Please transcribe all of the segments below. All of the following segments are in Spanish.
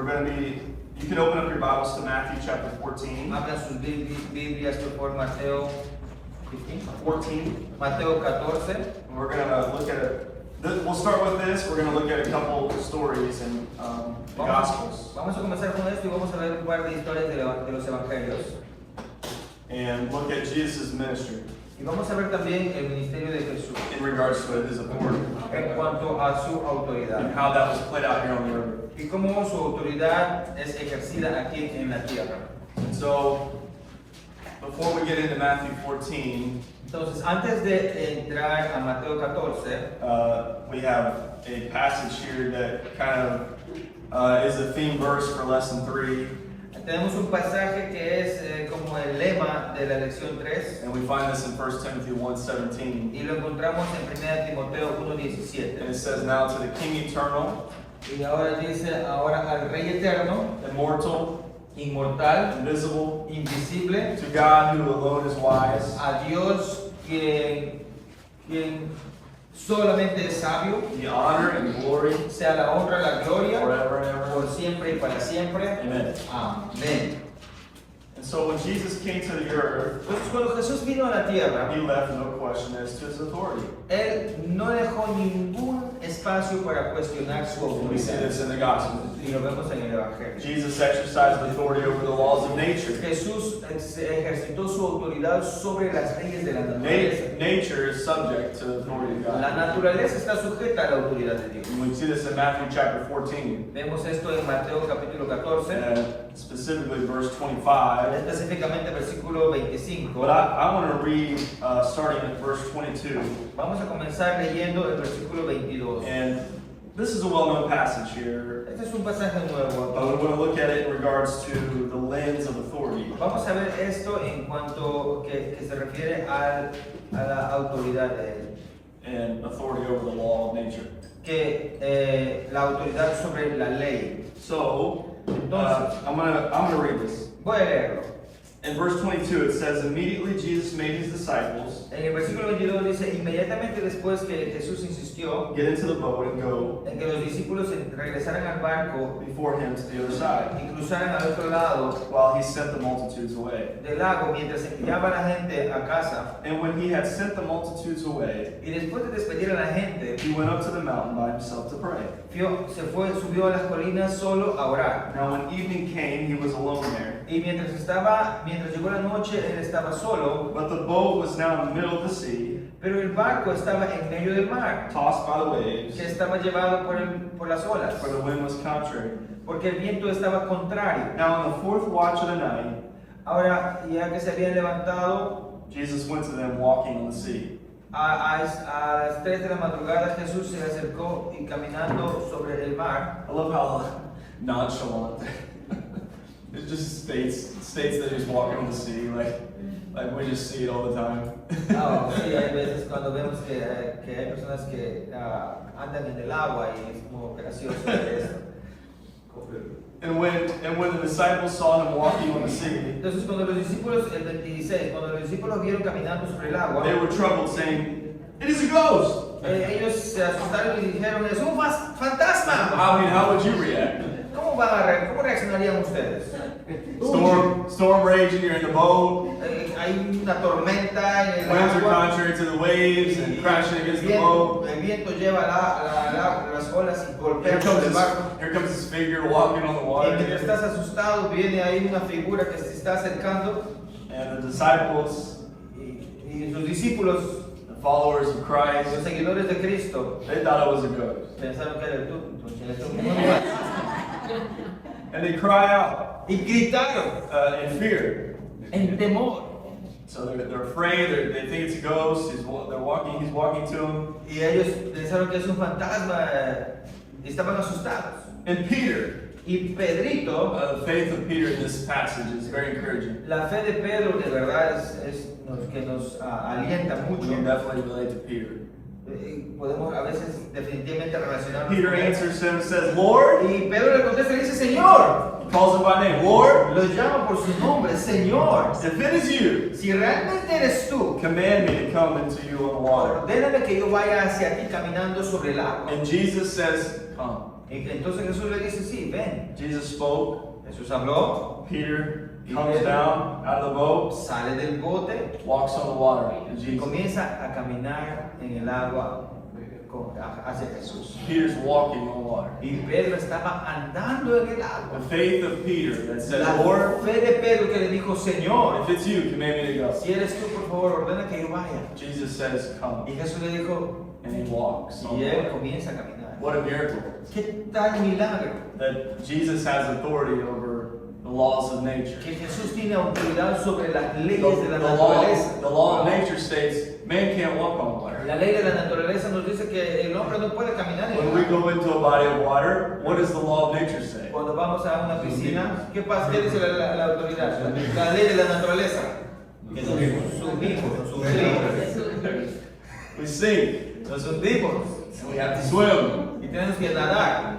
going to be, you can open up your Bibles to Matthew chapter 14. Abran sus Biblias por Mateo 14. Mateo 14. And we're going to look at it. We'll start with this. We're going to look at a couple stories in the Gospels. Vamos a comenzar con esto y vamos a ver un par de historias de los evangelios. And look at Jesus' ministry Y vamos a ver también el ministerio de Jesús in regards to his authority en cuanto a su and autoridad how that was played out here on the river. y cómo su autoridad es ejercida aquí en la tierra. And so, before we get into Matthew 14, Entonces, antes de entrar a Mateo 14, we have a passage here that kind of is a theme verse for lesson 3. tenemos un pasaje que es como el lema de la lección 3 And we find this in 1 Timothy 1:17. y lo encontramos en 1 Timoteo And 1:17. it says, "Now to the King eternal, Y ahora dice, ahora al Rey eterno, immortal, inmortal, invisible, invisible, to God who alone is wise, a Dios quien solamente es sabio, the honor and glory sea la honra, la gloria, forever and ever." por siempre y para siempre. Amen. Amén. And so when Jesus came to the earth, Entonces cuando Jesús vino a la tierra, he left no question as to his authority. Él no dejó ningún espacio para cuestionar su We see autoridad. this in the Gospel. Y lo vemos en el Evangelio. Jesus exercised authority over the laws of nature. Jesús ejercitó su autoridad sobre las leyes de la naturaleza. Nature is subject to the authority of La God. naturaleza está sujeta a la autoridad de Dios. And we see this in Matthew chapter 14, Vemos esto en Mateo capítulo 14, and specifically verse 25. específicamente versículo 25. But I want to read starting at verse 22. Vamos a comenzar leyendo el versículo 22. And this is a well-known passage here, Este es un pasaje nuevo. but we want to look at it in regards to the lens of authority. Vamos a ver esto en cuanto que se refiere a la autoridad de Él. And authority over the law of nature. Que la autoridad sobre la ley. So, Entonces, I'm gonna read this. voy a leerlo. In verse 22, it says, "Immediately Jesus made his disciples En el versículo 22 dice, inmediatamente después que Jesús insistió get into the boat and go en que los discípulos regresaran al barco before him to the other side, y cruzaran al otro lado while he sent the multitudes away. del lago mientras enviaba a la gente a casa. And when he had sent the multitudes away, Y después de despedir a la gente, he went up to the mountain by himself to pray. subió a las colinas solo a orar. Now when evening came, he was alone there. Y mientras llegó la noche, él estaba solo, But the boat was now in the middle of the sea, pero el barco estaba en medio del mar, tossed by the waves, que estaba llevado por las olas, for the wind was contrary. porque el viento estaba contrario. Now in the fourth watch of the night, Ahora, ya que se habían levantado, Jesus went to them walking on the sea. a las 3 de la madrugada Jesús se acercó y caminando sobre el mar. I love how nonchalant it just states that he's walking on the sea, like we just see it all the time. Sí, hay veces cuando vemos que hay personas que andan en el agua y es como gracioso ver esto. And when the disciples saw him walking on the sea, Entonces cuando los discípulos, el 26, cuando los discípulos vieron caminando sobre el agua, they were troubled, saying, "It is a ghost." ellos se asustaron y dijeron, es un fantasma. How would you react? ¿Cómo reaccionarían ustedes? Storm raging, you're in the boat. Hay una tormenta en el Winds are agua. contrary to the waves and crashing against the El boat. viento lleva las olas y golpea sobre el barco. Here comes this figure walking on the Y water. mientras estás asustado, viene ahí una figura que se está acercando And the disciples, y sus discípulos, the followers of los Christ, seguidores de Cristo, they thought it was a ghost. pensaron que era el tú. And they cry out Y gritaron in fear. en temor. So they're afraid, they think it's a ghost, he's walking to them. Y ellos pensaron que es un fantasma y estaban asustados. And Peter, Y Pedrito, the faith of Peter in this passage is very encouraging. la fe de Pedro de verdad que nos alienta We mucho. can definitely relate to Peter. Podemos a veces definitivamente relacionarnos Peter con él. answers him and says, "Lord," Y Pedro le contesta y dice, Señor. he calls him by name, "Lord, Lo llama por su nombre, Señor. if it is you, Si realmente eres tú, command me to come into you on the water." ordéname que yo vaya hacia ti caminando sobre el agua. And Jesus says, "Come." Y entonces Jesús le dice, sí, ven. Jesus spoke. Jesús habló, Peter comes down out of the boat, sale del bote walks on the water. And y Jesus. comienza a caminar en el agua hacia Jesús. Peter's walking on water. Y Pedro estaba andando en el agua. The faith of Peter that said, La Lord, fe de Pedro que le dijo, Señor, if it's you, command me to go. si eres tú, por favor, ordena que yo vaya. Jesus says, come. Y Jesús le dijo, And he walks on y the él water. comienza a caminar. What a miracle. ¿Qué tal milagro? That Jesus has authority over the laws of nature. Que Jesús tiene autoridad sobre las The, leyes de la naturaleza. the law of nature states man can't walk on water. La ley de la naturaleza nos dice que el hombre no puede caminar en When el we agua. go into a body of water, what does the law of nature say? Cuando vamos a una piscina, ¿qué pasa? ¿Qué dice la autoridad? La ley de la naturaleza. Que nos hundimos. We sink Nos hundimos. and we have to swim. Y tenemos que nadar.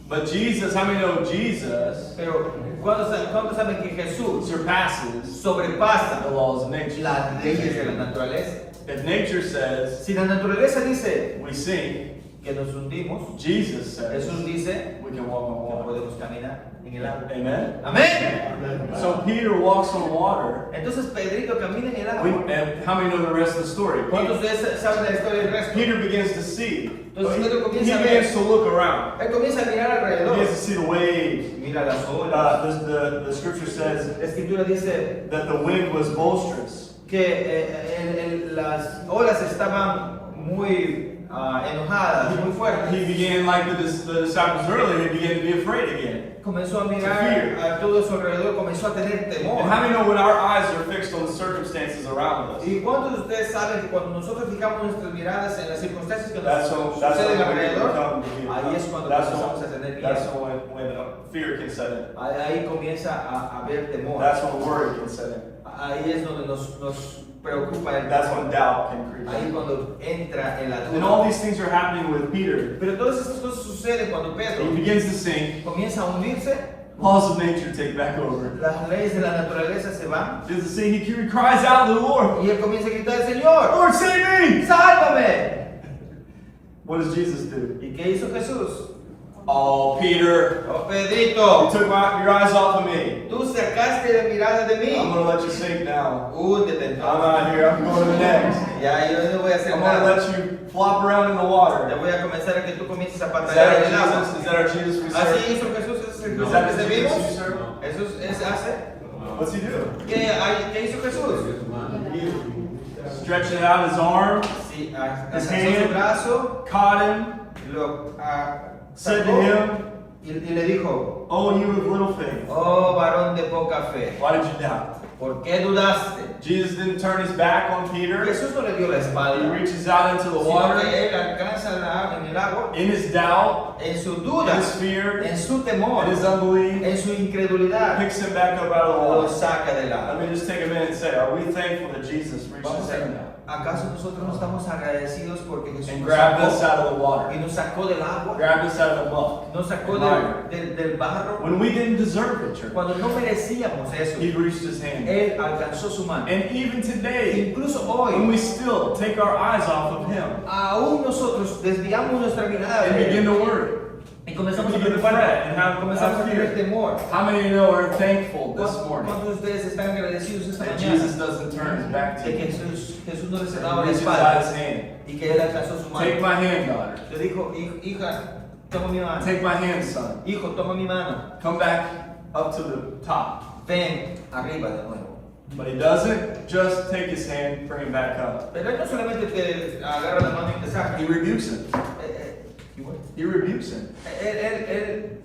But Jesus, how many know Jesus Pero, ¿cuántos saben que Jesús surpasses sobrepasa the laws of nature? las leyes de la naturaleza? If nature says Si la naturaleza dice we sink, que nos hundimos, Jesus says Jesús dice we can walk on que water. podemos caminar en el agua. Amen? Amén. So Peter walks on water. Entonces Pedrito camina en el agua. And how many know the rest of the story? ¿Cuántos de ustedes saben la historia del resto? Peter begins to see. Entonces Pedro He comienza a begins ver. to look around. Él comienza a mirar He alrededor. begins to see the waves. Mira las olas. The scripture says La escritura dice that the wind was boisterous. que las olas estaban muy enojadas, muy fuertes. He began, like the disciples earlier, he began to be afraid again. Comenzó a mirar a todo su alrededor, comenzó a tener temor. And how many know when our eyes are fixed on the circumstances around us? ¿Y cuántos de ustedes saben que cuando nosotros fijamos nuestras miradas en las circunstancias que That's nos when suceden we alrededor, become to be ahí es cuando That's comenzamos a when, tener that's miedo? when fear can set in. Ahí comienza a haber temor. That's when worry can set in. Ahí es donde nos preocupa el That's temor. when doubt can creep Ahí in. cuando entra en la And all duda. these things are happening with Peter. Pero todas estas cosas suceden cuando Pedro He begins to sink. comienza a hundirse, Laws of nature take back over. las leyes de la naturaleza se van He begins to sink. He cries out to the Lord, y él comienza a gritar, Señor, Lord, save me! sálvame. What does Jesus do? ¿Y qué hizo Jesús? Oh, Peter, Oh, you Pedrito, took your eyes off of me. tú sacaste la mirada de I'm mí. going to let you sink now. Húndete I'm entonces. out here. I'm going to the next. Ya, yo no voy a hacer I'm going to nada. let you flop around in the Ya water. voy a comenzar a que tú comiences a Is patallar that en el our agua. Jesus? Is that our Jesus we Así serve? hizo Jesús, ese es el Is Jesús that que the servimos. Jesus you serve? Eso es hace. What's he do? ¿Qué hizo Jesús? He stretched out his arm, Sí, His alzó su hand. brazo, caught him, lo said to sacó him, y le dijo, oh, you of little faith. oh varón de poca fe, Why did you doubt? ¿por qué dudaste? Jesus didn't turn his back on Peter. Jesús no le dio la He espalda, reaches out into the sino water. que él alcanza en el agua, In his doubt, en su in duda, his fear, en su temor, in his unbelief, en su incredulidad, picks him back up out of the lo water. saca del Let agua. me just take a minute and say, are we thankful that Jesus reached Vamos his hand out a, ¿acaso nosotros no estamos agradecidos porque Jesús and nos grabbed us sacó out of the y water, nos sacó del agua, grabbed us out of the muck, nos sacó and mire, del barro, when we didn't deserve it, church? cuando no merecíamos eso? He reached his hand. Él alcanzó su mano. And even today, Incluso when hoy, we still take our eyes off of him aún nosotros desviamos nuestra mirada and de begin él to worry, y comenzamos a begin to preocuparnos, fret and comenzamos a have tener fear. temor. How many of you know are thankful this morning ¿Cuántos de ustedes están agradecidos esta that mañana Jesus doesn't turn his back to de que you? Jesús no les He daba la reaches out espalda his hand. y que él alcanzó su Take mano? my hand, daughter. Le dijo, hija, toma mi mano. Take my hand, son. Hijo, toma mi mano. Come back up to the top. Ven arriba de nuevo. But he doesn't just take his hand, bring him back up. Pero él no solamente te agarra la mano y te saca. He rebukes him. Igual. He rebukes him. Él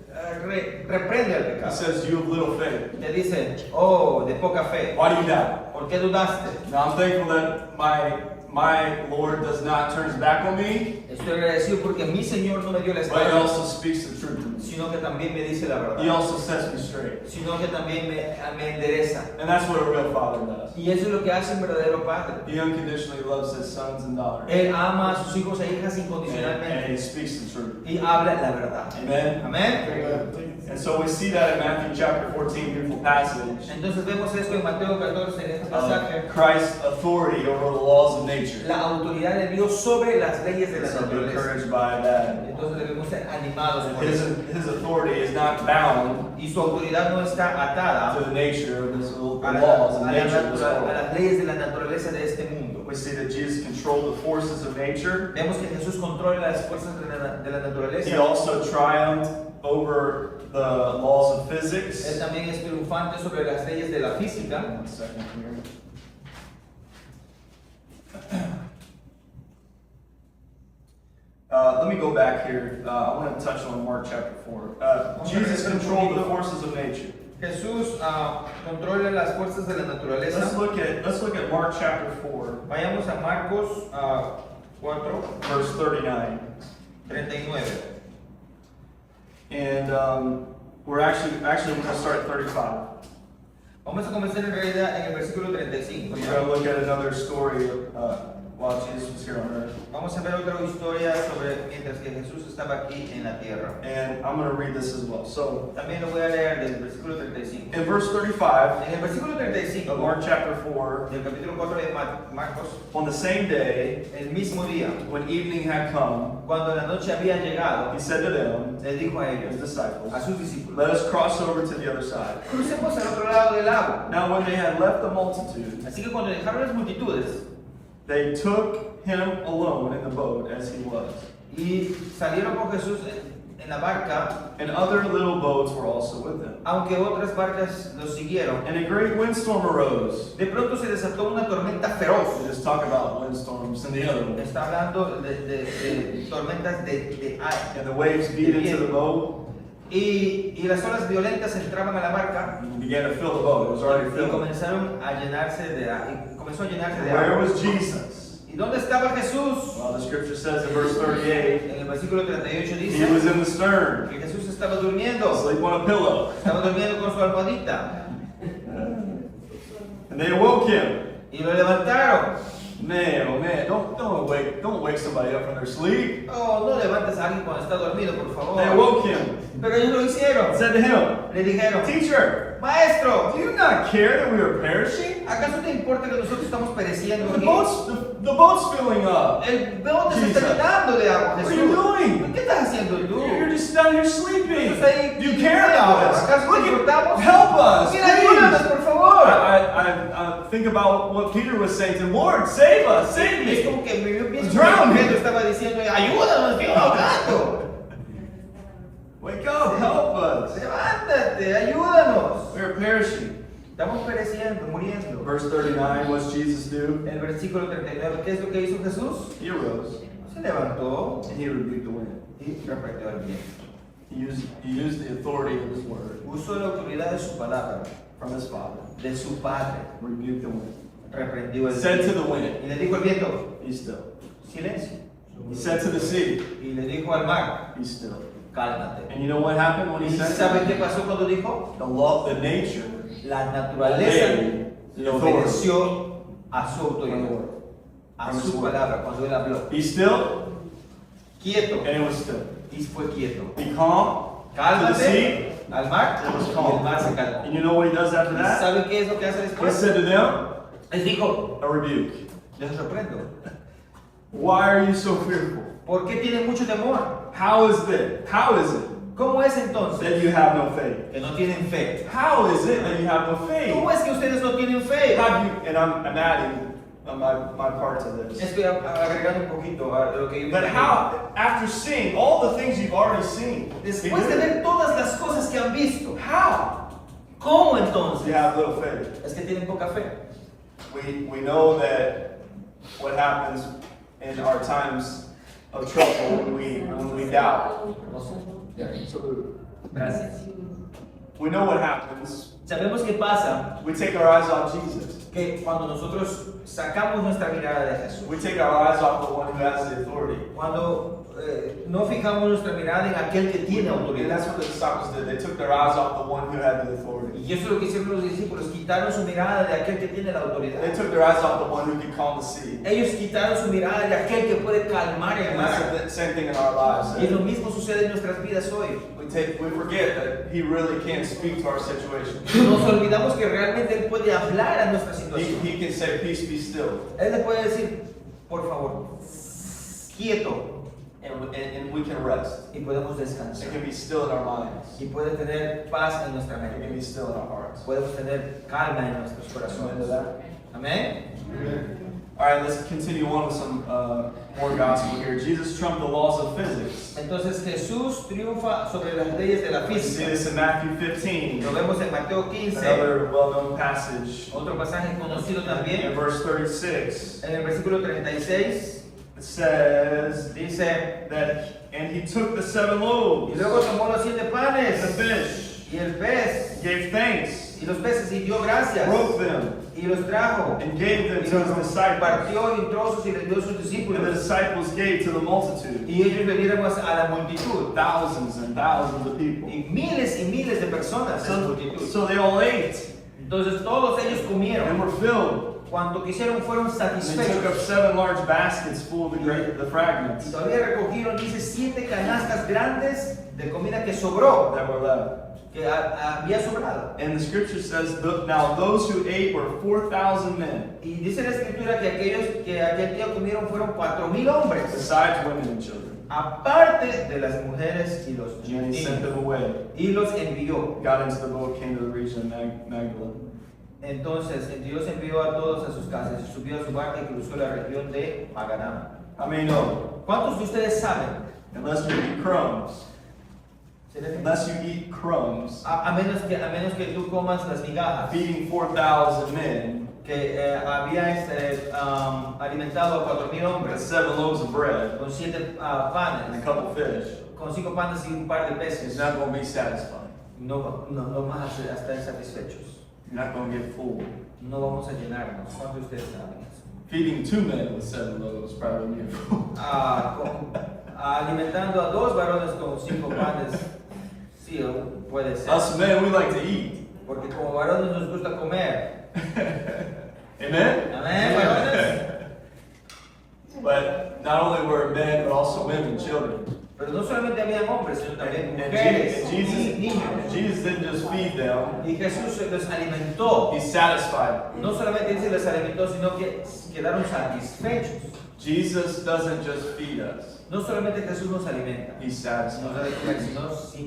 reprende al He pecado. says, you have little faith. Te dice, oh, de poca fe. Why do you doubt? ¿Por qué dudaste? Now I'm thankful that my Lord does not turn his back on me, Estoy agradecido porque mi Señor no me dio la but he espalda, also speaks the truth to me. sino que también me dice la He verdad, also sets me straight. sino que también me endereza. And that's what a real father does. Y eso es lo que hace un verdadero padre. He unconditionally loves his sons and daughters. Él ama a sus hijos e hijas And he incondicionalmente speaks the truth. y habla la verdad. Amen. Amén. And so we see that in Matthew chapter 14, beautiful passage, Entonces vemos esto en Mateo 14, en este pasaje, of Christ's authority over the laws of nature. la autoridad de Dios sobre las leyes de la So be naturaleza. encouraged by that. Entonces debemos ser animados por His, eso. his authority is not bound Y su autoridad no está atada to the nature of this, the a, laws of a nature of this a world. las leyes de la naturaleza de este mundo. We see that Jesus controlled the forces of nature. Vemos que Jesús controla las fuerzas de la He naturaleza. also triumphed over the laws of Él physics. también es triunfante sobre las leyes de la física. 1 second here. Let me go back here. I want to touch on Mark chapter 4. Jesus controlled the forces of nature. Jesús controla las fuerzas de la naturaleza. Let's look at Mark chapter 4, Vayamos a Marcos 4, verse 39. 39. And we're actually going to start at 35. Vamos a comenzar en realidad en el versículo 35. We're going to look at another story while Jesus was here on earth. Vamos a ver otra historia sobre mientras que Jesús estaba aquí en la tierra. And I'm going to read this as well. So, También lo voy a leer del versículo 35. in verse 35 En el versículo of 35 Mark chapter 4, del capítulo 4 de Marcos, on the same day, el mismo día, when evening had come, cuando la noche había llegado, he said to them, le dijo a his ellos, disciples, a sus discípulos, let us cross over to the other side. crucemos al otro lado del lago. Now, when they had left the multitude, Así que cuando dejaron las multitudes they took him alone in the boat as he was. y salieron con Jesús en la barca, And other little boats were also with him. aunque otras barcas los siguieron, And a great windstorm arose. de pronto se desató una tormenta feroz. We just talk about windstorms and the other one. Está hablando de tormentas de aire. And the waves beat into the boat Y las olas violentas entraban a la barca and began to fill the boat. It was already y filled. comenzaron a llenarse y comenzó a llenarse de Where agua. was Jesus? ¿Y dónde estaba Jesús? Well, the scripture says in verse 38, En el versículo 38 he dice was in the stern, que Jesús estaba durmiendo. asleep on a pillow. Estaba durmiendo con su almohadita. And they awoke him. Y lo levantaron. Man, oh man, don't wake somebody up from their sleep. Oh, no levantes a alguien cuando está dormido, por They favor. awoke him. Pero ellos lo hicieron. Said to him, Le dijeron, Teacher, Maestro, do you not care that we are perishing? ¿acaso te importa que nosotros estamos pereciendo The aquí? boat's filling up. El bote se está Jesus. llenando de agua, What are you Jesús. doing? ¿Qué estás haciendo tú? You're just down here sleeping. Estás ahí Do you care about us? ¿Acaso te importamos? Help us, Mira, ayúdanos, please. por favor. I think about what Peter was saying to him, Lord, save us, save Es me. como que yo pienso Drown que me. Pedro estaba diciendo, ayúdanos, estoy ahogando. Wake up, help us. Levántate, ayúdanos. We're perishing. Estamos pereciendo, muriendo. Verse 39, what's Jesus do? El versículo 39, ¿qué es lo que hizo Jesús? He arose Se levantó and he rebuked the wind. y reprendió al viento. He used the authority of his word Usó la autoridad de su palabra, from his father. de su padre. Rebuked the wind. Reprendió el Said to viento. the wind, Y le dijo al viento, be still. silencio. He said to the sea, Y le dijo al mar, be still. cálmate. And you know what happened when he ¿Y said saben that? qué pasó cuando dijo? The law, the nature, La naturaleza obeyed the le authority obedeció a su from the autoridad, word. a su palabra cuando él habló. Be still, Quieto, and it was still. y fue quieto. Be calm, to the Cálmate sea, al mar it was y el calm. mar se calmó. And you know what he does after ¿Y that? saben qué es lo que hace He después? said to them, Les dijo, a rebuke. les reprendo. Why are you so fearful? ¿Por qué tienen mucho temor? How is it? How is it ¿Cómo es entonces that you have no faith? que no tienen fe? How is it that you have no faith? ¿Cómo es que ustedes no tienen fe? Have you? And I'm adding my part to this. Estoy agregando un poquito a lo que yo But how? After seeing all the things you've already seen, Después de ver todas las cosas que han visto, how? ¿cómo You entonces? have little faith. Es que tienen poca fe. We know that what happens in our times of trouble when we doubt. Gracias. We know what happens. Sabemos qué pasa We take our eyes off Jesus. que cuando nosotros sacamos nuestra mirada de Jesús, we take our eyes off the one who has the authority. cuando no fijamos nuestra mirada en aquel que tiene And autoridad. that's what the disciples did. They took their eyes off the one who had the authority. Y eso es lo que hicieron los discípulos, quitaron su mirada de aquel que tiene la autoridad. They took their eyes off the one who could calm the sea. Ellos quitaron su mirada de aquel que puede calmar el And mar. that's the same thing in our lives. Y lo mismo sucede en nuestras vidas hoy. We forget that he really can speak to our situation. Nos olvidamos que realmente Él puede hablar a nuestra situación. He can say, peace be still. Él le puede decir, por favor, quieto, And we can rest. y podemos It descansar. can be still in our minds. Y puede tener paz en nuestra It can mente. be still in our hearts. Podemos tener calma en nuestros corazones. Amén. All right, let's continue on with some more gospel here. Jesus trumped the laws of physics. Entonces Jesús triunfa sobre las leyes de la We see física. this in Matthew 15, Lo vemos en Mateo 15, another well-known passage. otro pasaje conocido In también. verse 36, En el versículo 36 it says dice, that, and he took the 7 y loaves luego tomó los 7 and panes the fish, y el pez gave thanks, y los peces y dio gracias broke them, y los trajo and gave them y to los his disciples. partió en trozos y les dio a sus And the discípulos disciples gave to the multitude, y ellos le dieron a la multitud thousands and thousands of people. y miles de personas esa multitud. So they all ate Entonces todos ellos and comieron, were filled. cuanto quisieron fueron And they took up satisfechos 7 large baskets full of the y fragments todavía recogieron, dice, 7 canastas grandes de comida que sobró, that were left. que había sobrado. And the scripture says, now those who ate were 4,000 men, Y dice la escritura que aquellos que aquel día comieron fueron 4,000 hombres, besides women and children. aparte de las mujeres y los And then he sent niños, them away. y los envió. Got into the boat, came to the region of Magdala. Entonces Dios envió a todos a sus casas y subió a su barca y cruzó la región de Magadan. How many know? ¿Cuántos de ustedes saben? Unless you eat crumbs, A, unless you eat crumbs, a menos que tú comas las migajas feeding 4,000 men que había alimentado a 4,000 with hombres 7 loaves of bread con 7 and a panes, couple fish, con 5 panes y un par de it's peces, not going to be satisfying. no vamos a estar satisfechos. You're not going to get full. No vamos a llenarnos. ¿Cuántos de ustedes saben eso? Feeding 2 men with 7 loaves probably be full. Alimentando a 2 varones con 5 panes, sí, puede ser. Us men, we like to eat. Porque como varones nos gusta comer. Amen? Amén, varones. But not only were men, but also women and children. Pero no solamente habían hombres, sino también And mujeres, Jesus, niños. Jesus didn't just feed them, Y Jesús los alimentó. he satisfied them. No solamente Él se les alimentó, sino que quedaron satisfechos. Jesus doesn't just feed us, No solamente Jesús nos alimenta, he nos satisfies. da de comer,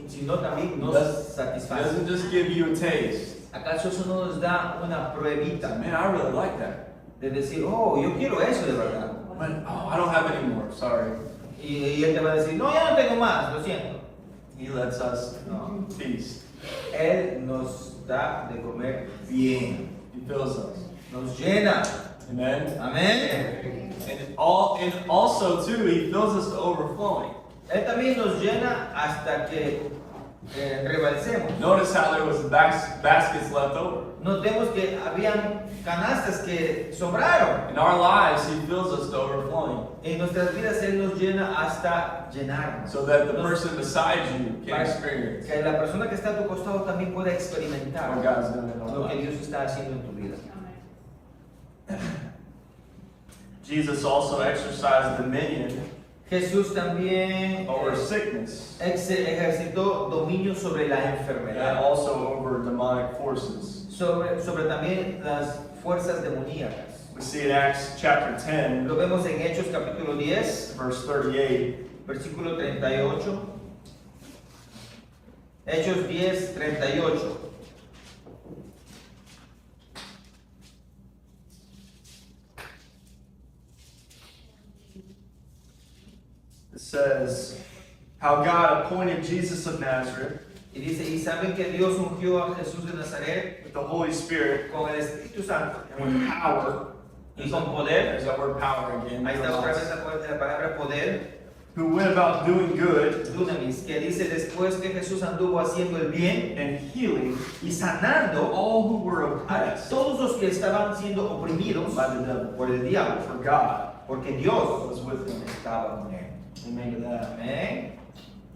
sino también nos He satisface. doesn't just give you a taste. ¿Acaso eso no nos da una pruebita Man, I really like that. de decir, oh, yo quiero eso de verdad? But, oh, I don't have any more, sorry. Y Él te va a decir, no, ya no tengo más, lo siento. He lets us No. feast. Él nos da de comer bien, He fills us. nos llena. Amen? Amén. And also too, he fills us to overflowing. Él también nos llena hasta que rebalsemos. Notice how there was baskets left over. Notemos que habían canastas que sobraron. In our lives, he fills us to overflowing. En nuestras vidas Él nos llena hasta llenarnos. So that the person beside you can experience Que la persona que está a tu costado también pueda experimentar what God's doing in our lo que lives. Dios está haciendo en tu vida. Jesus also exercised dominion Jesús también over sickness ejercitó dominio sobre la and enfermedad, also over demonic forces. sobre también las fuerzas demoníacas. We see in Acts chapter 10, Lo vemos en Hechos capítulo 10, verse 38. versículo 38. Hechos 10, 38. It says, how God appointed Jesus of Nazareth Y dice, y saben que Dios ungió a Jesús de Nazaret with the Holy Spirit con el Espíritu Santo and with power. y con poder. There's that word power again. Ahí está otra vez la palabra poder. who went about doing good Dunamis, que dice después que Jesús anduvo haciendo el bien and healing y sanando all who were a oppressed todos los que estaban siendo oprimidos by the devil. por el diablo, For God porque Dios was with him. estaba con él. Amen to that. Amén.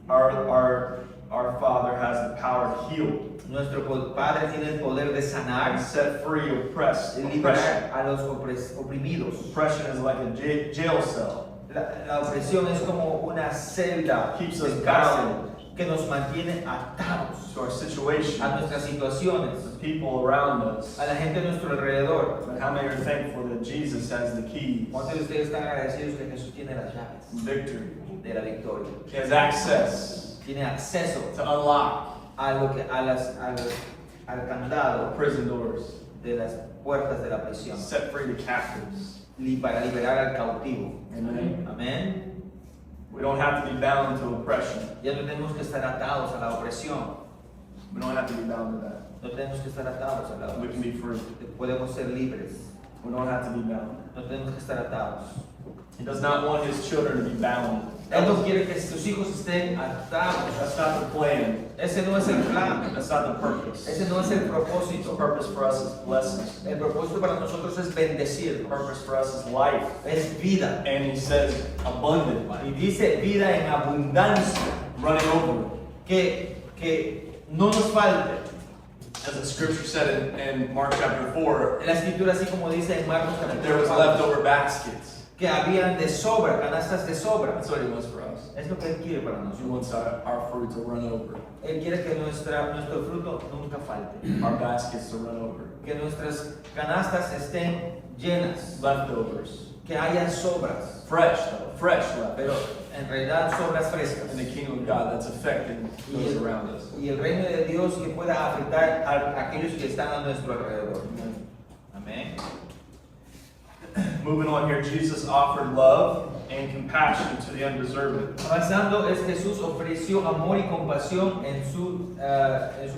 Our Father has the power to heal Nuestro Padre tiene el poder de sanar and set free oppressed. y Oppression. liberar a los oprimidos. Oppression is like a jail cell. La opresión es como una celda Keeps de us cárcel bound que nos mantiene atados to our situation, a nuestras situaciones, the people around us. a la gente a nuestro alrededor. But how many are thankful that Jesus has the keys, ¿Cuántos de ustedes están agradecidos que Jesús tiene las llaves victory? de la victoria? He has access Tiene acceso to unlock a lo que, al candado prison doors, de las puertas de la prisión set free the captives. para liberar al cautivo. Amen. Amén. We don't have to be bound to oppression. Ya no tenemos que estar atados a la opresión. We don't have to be bound to that. No tenemos que estar atados a la We can opresión. be free. Podemos ser libres. We don't have to be bound. No tenemos que estar atados. He does not want his children to be bound. Él no quiere que sus hijos estén atados. That's not the plan. Ese no es el plan. That's not the purpose. Ese no es el The propósito. purpose for us is blessings. El propósito para nosotros es The bendecirnos. purpose for us is life. Es vida. And he says abundant Y life. dice vida en abundancia. Running over. Que no nos falte. As the scripture said in Mark chapter 4, La escritura, así como dice en Marcos there was capítulo 4, leftover baskets. que habían de sobra, canastas de sobra. That's what he wants for us. Es lo que Él quiere para He nosotros. wants our fruit to run over. Él quiere que nuestro fruto nunca falte. Our baskets to run over. Que nuestras canastas estén llenas. Leftovers. Que haya sobras. Fresh though. Fresh left. Pero en realidad sobras frescas. In the kingdom of God that's affecting those around us. Y el reino de Dios que pueda afectar a aquellos que están a nuestro alrededor. Amén. Moving on here, Jesus offered love and compassion to the undeserving. Avanzando, es Jesús ofreció amor y compasión en su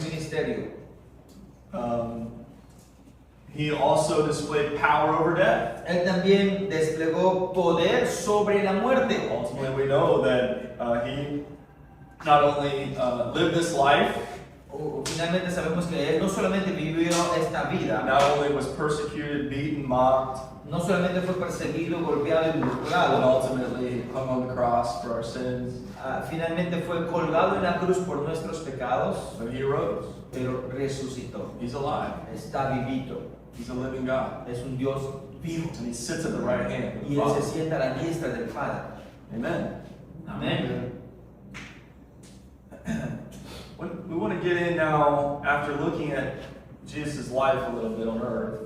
ministerio. He also displayed power over death. Él también desplegó poder sobre la muerte. Ultimately, we know that he not only lived this life, Finalmente sabemos que Él no solamente vivió esta vida, not only was persecuted, beaten, mocked, no solamente fue perseguido, golpeado y and burlado, ultimately hung on the cross for our sins, finalmente fue colgado en la cruz por nuestros pecados, but he rose. pero resucitó. He's alive. Está vivito. He's a living God. Es un Dios vivo. And he sits at the right hand of Y the Él se Father. sienta a la diestra del Padre. Amen. Amén. We want to get in now, after looking at Jesus' life a little bit on earth,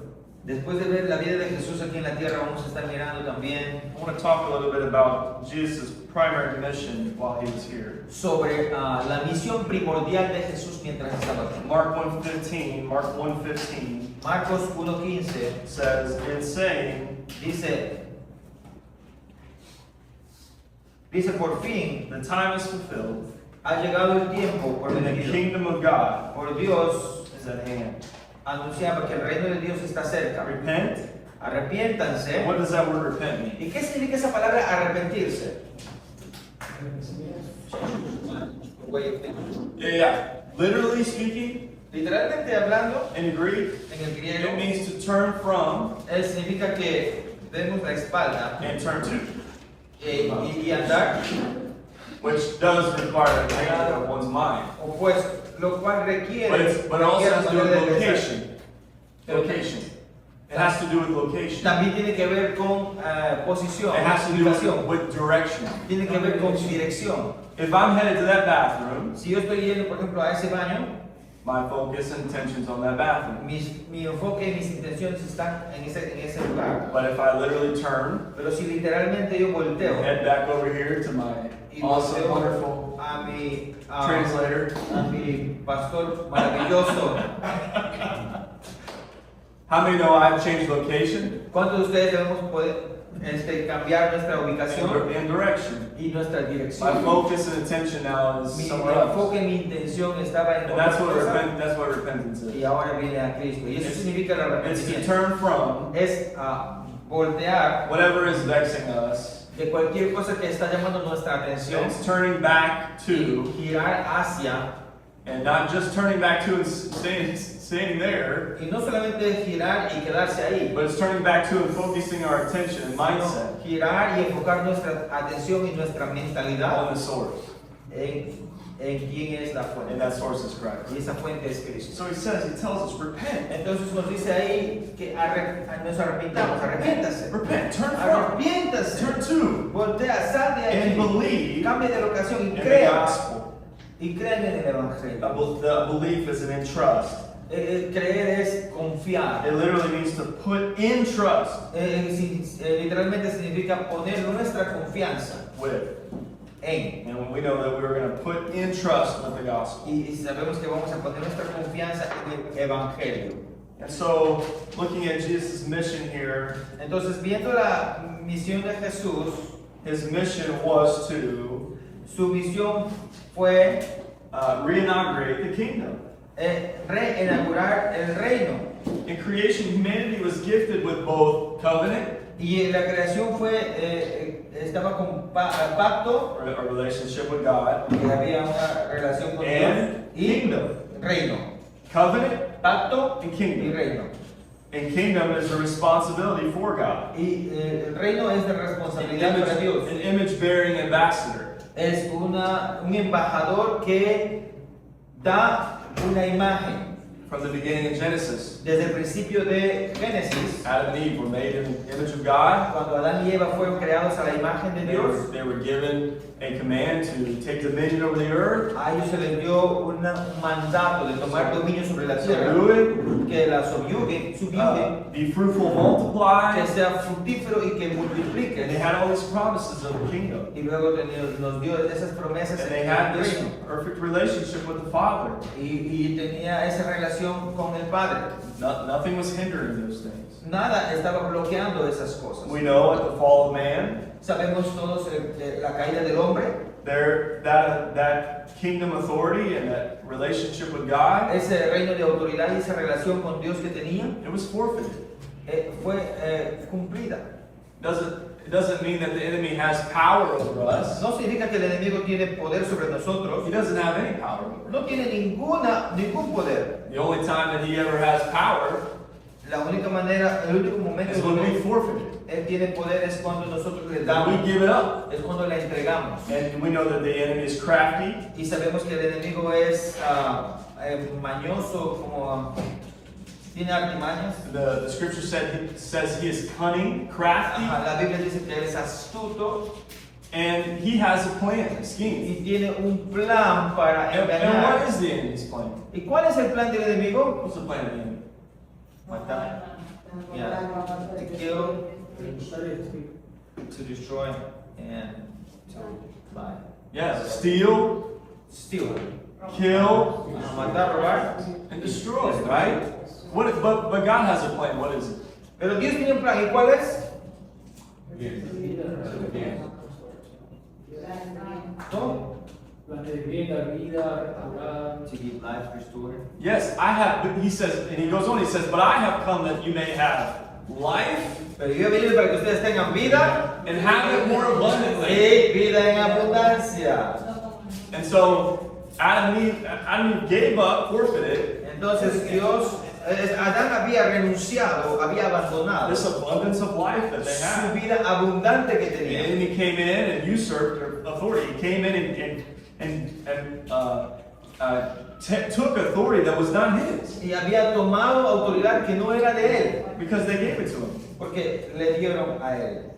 Después de ver la vida de Jesús aquí en la tierra, vamos a estar mirando también I want to talk a little bit about Jesus' primary mission while he was here. sobre la misión primordial de Jesús mientras estaba aquí. Mark 1:15 Marcos 1:15 says, in saying, dice por fin the time is fulfilled, ha llegado el tiempo por and the venir. kingdom of God Por Dios is at hand. anunciaba que el reino de Dios está cerca. Repent. Arrepiéntanse. What does that word repent mean? ¿Y qué significa esa palabra arrepentirse? Yeah. Literally speaking, Literalmente hablando, in Greek, en el it griego, means to turn from significa que demos la espalda and turn to, y andar which does require a change of one's mind. opuesto, lo cual requiere But it also has to do with requiere manera de location. Location. It has to do with location. También tiene que ver con posición, It has to do ubicación. with direction. Tiene que ver con dirección. If I'm headed to that bathroom, Si yo estoy yendo, por ejemplo, a ese baño, my focus and intention's on that bathroom. mi enfoque y mis intenciones están en ese lugar. But if I literally turn, Pero si literalmente yo volteo head back over here to my y awesome, volteo wonderful a mi translator, pastor maravilloso, how many know I've changed location ¿cuántos de ustedes debemos poder cambiar nuestra ubicación and direction? y nuestra My dirección? focus and attention now is Mi somewhere else. enfoque, mi intención estaba en And that's otra what, cosa, that's what repentance y is. ahora viene a Cristo. Y eso significa el It's to arrepentimiento. turn from Es voltear whatever is vexing us de cualquier cosa que está llamando nuestra atención, And it's turning back to, girar hacia, and not just turning back to and staying there, y no solamente girar y quedarse ahí, but it's turning back to and focusing our attention and sino mindset girar y enfocar nuestra atención y nuestra on mentalidad the source. en quién es la And fuente. that source is Christ. Y esa fuente es Cristo. So he tells us, repent. Entonces nos dice ahí que nos arrepintamos, arrepiéntase, Repent, turn from, arrepiéntase, turn to, voltea, sal de and allí, believe cambia de locación y in the crea, gospel. y crean en el Evangelio. The belief is an in trust. Creer es confiar. It literally means to put in trust Literalmente significa poner nuestra confianza with. en. And when we know that we're going to put in trust with the gospel. Y sabemos que vamos a poner nuestra confianza en el Evangelio. And so, looking at Jesus' mission here, Entonces, viendo la misión de Jesús, his mission was to su misión fue reinaugurate the kingdom. reinaugurar el reino. In creation, humanity was gifted with both covenant, Y en la creación estaba con pacto, or a relationship with God, que había una relación con Dios, and y kingdom. reino. Covenant Pacto and y kingdom. reino. And kingdom is a responsibility for God. Y el reino es de An responsabilidad para Dios. image-bearing ambassador. Es un embajador que da una imagen. From the beginning of Genesis, Desde el principio de Génesis, Adam and Eve were made in the image of God. cuando Adán y Eva fueron creados a la imagen de Dios, They were given a command to take dominion over the earth, a ellos se les dio un mandato de tomar dominio sobre la tierra, subdue que la subyuguen, it, be fruitful, multiply, que sea fructífero y que and they multiplique. had all these promises of the kingdom. Y luego nos dio esas promesas And en they el had this reino. perfect relationship with the Father. Y tenía esa relación con el Padre. Nothing was hindering those things. Nada estaba bloqueando esas cosas. We know at the fall of man, Sabemos todos la caída del hombre. that kingdom authority and that relationship with God, Ese reino de autoridad y esa relación con Dios que tenía it was forfeited. fue cumplida. It doesn't mean that the enemy has power over us. No significa que el enemigo tiene poder sobre nosotros. He doesn't have any power over us. No tiene ningún poder. The only time that he ever has power La única manera, el único momento is when we donde forfeit it. él tiene poder es cuando nosotros le When damos, we give it up. es cuando le entregamos. And we know that the enemy is crafty. Y sabemos que el enemigo es mañoso, como tiene artimañas. The scripture says he is cunning, crafty, Ajá, la Biblia dice que él es astuto and he has a plan, a scheme. y tiene un plan para And engañar. what is the enemy's plan? ¿Y cuál es el plan del enemigo? What's the plan of the enemy? Matar, to kill, to destroy, and to lie. Yes, steal, Steal. kill, Matar, robar. and destroy, right? But God has a plan. What is it? Pero Dios tiene un plan. ¿Y cuál es? ¿No? Plan de bien, la vida, restaurar. To give life, restore. Yes, I have, but he says, and he goes on, he says, but I have come that you may have life Pero yo he venido para que ustedes tengan vida and have it more abundantly. y vida en abundancia. And so Adam and Eve gave up, forfeited Entonces Adán había renunciado, había abandonado this abundance of life that they su had. vida abundante que The tenía. enemy came in and usurped their authority. He came in and took authority that was not his Y había tomado autoridad que no era de él, because they gave it to him. porque le dieron a él.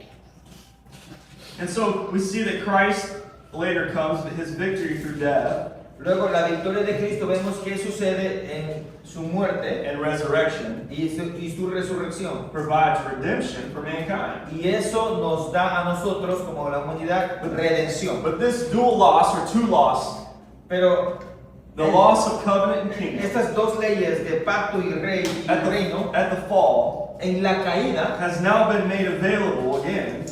And so we see that Christ later comes to his victory through death Luego la victoria de Cristo vemos qué sucede en su muerte and resurrection y su resurrección. provides redemption for mankind. Y eso nos da a nosotros como la humanidad redención. But this dual loss or two loss, Pero The loss of covenant and kingdom Estas dos leyes de pacto y rey y reino at the fall en la caída has now been made available again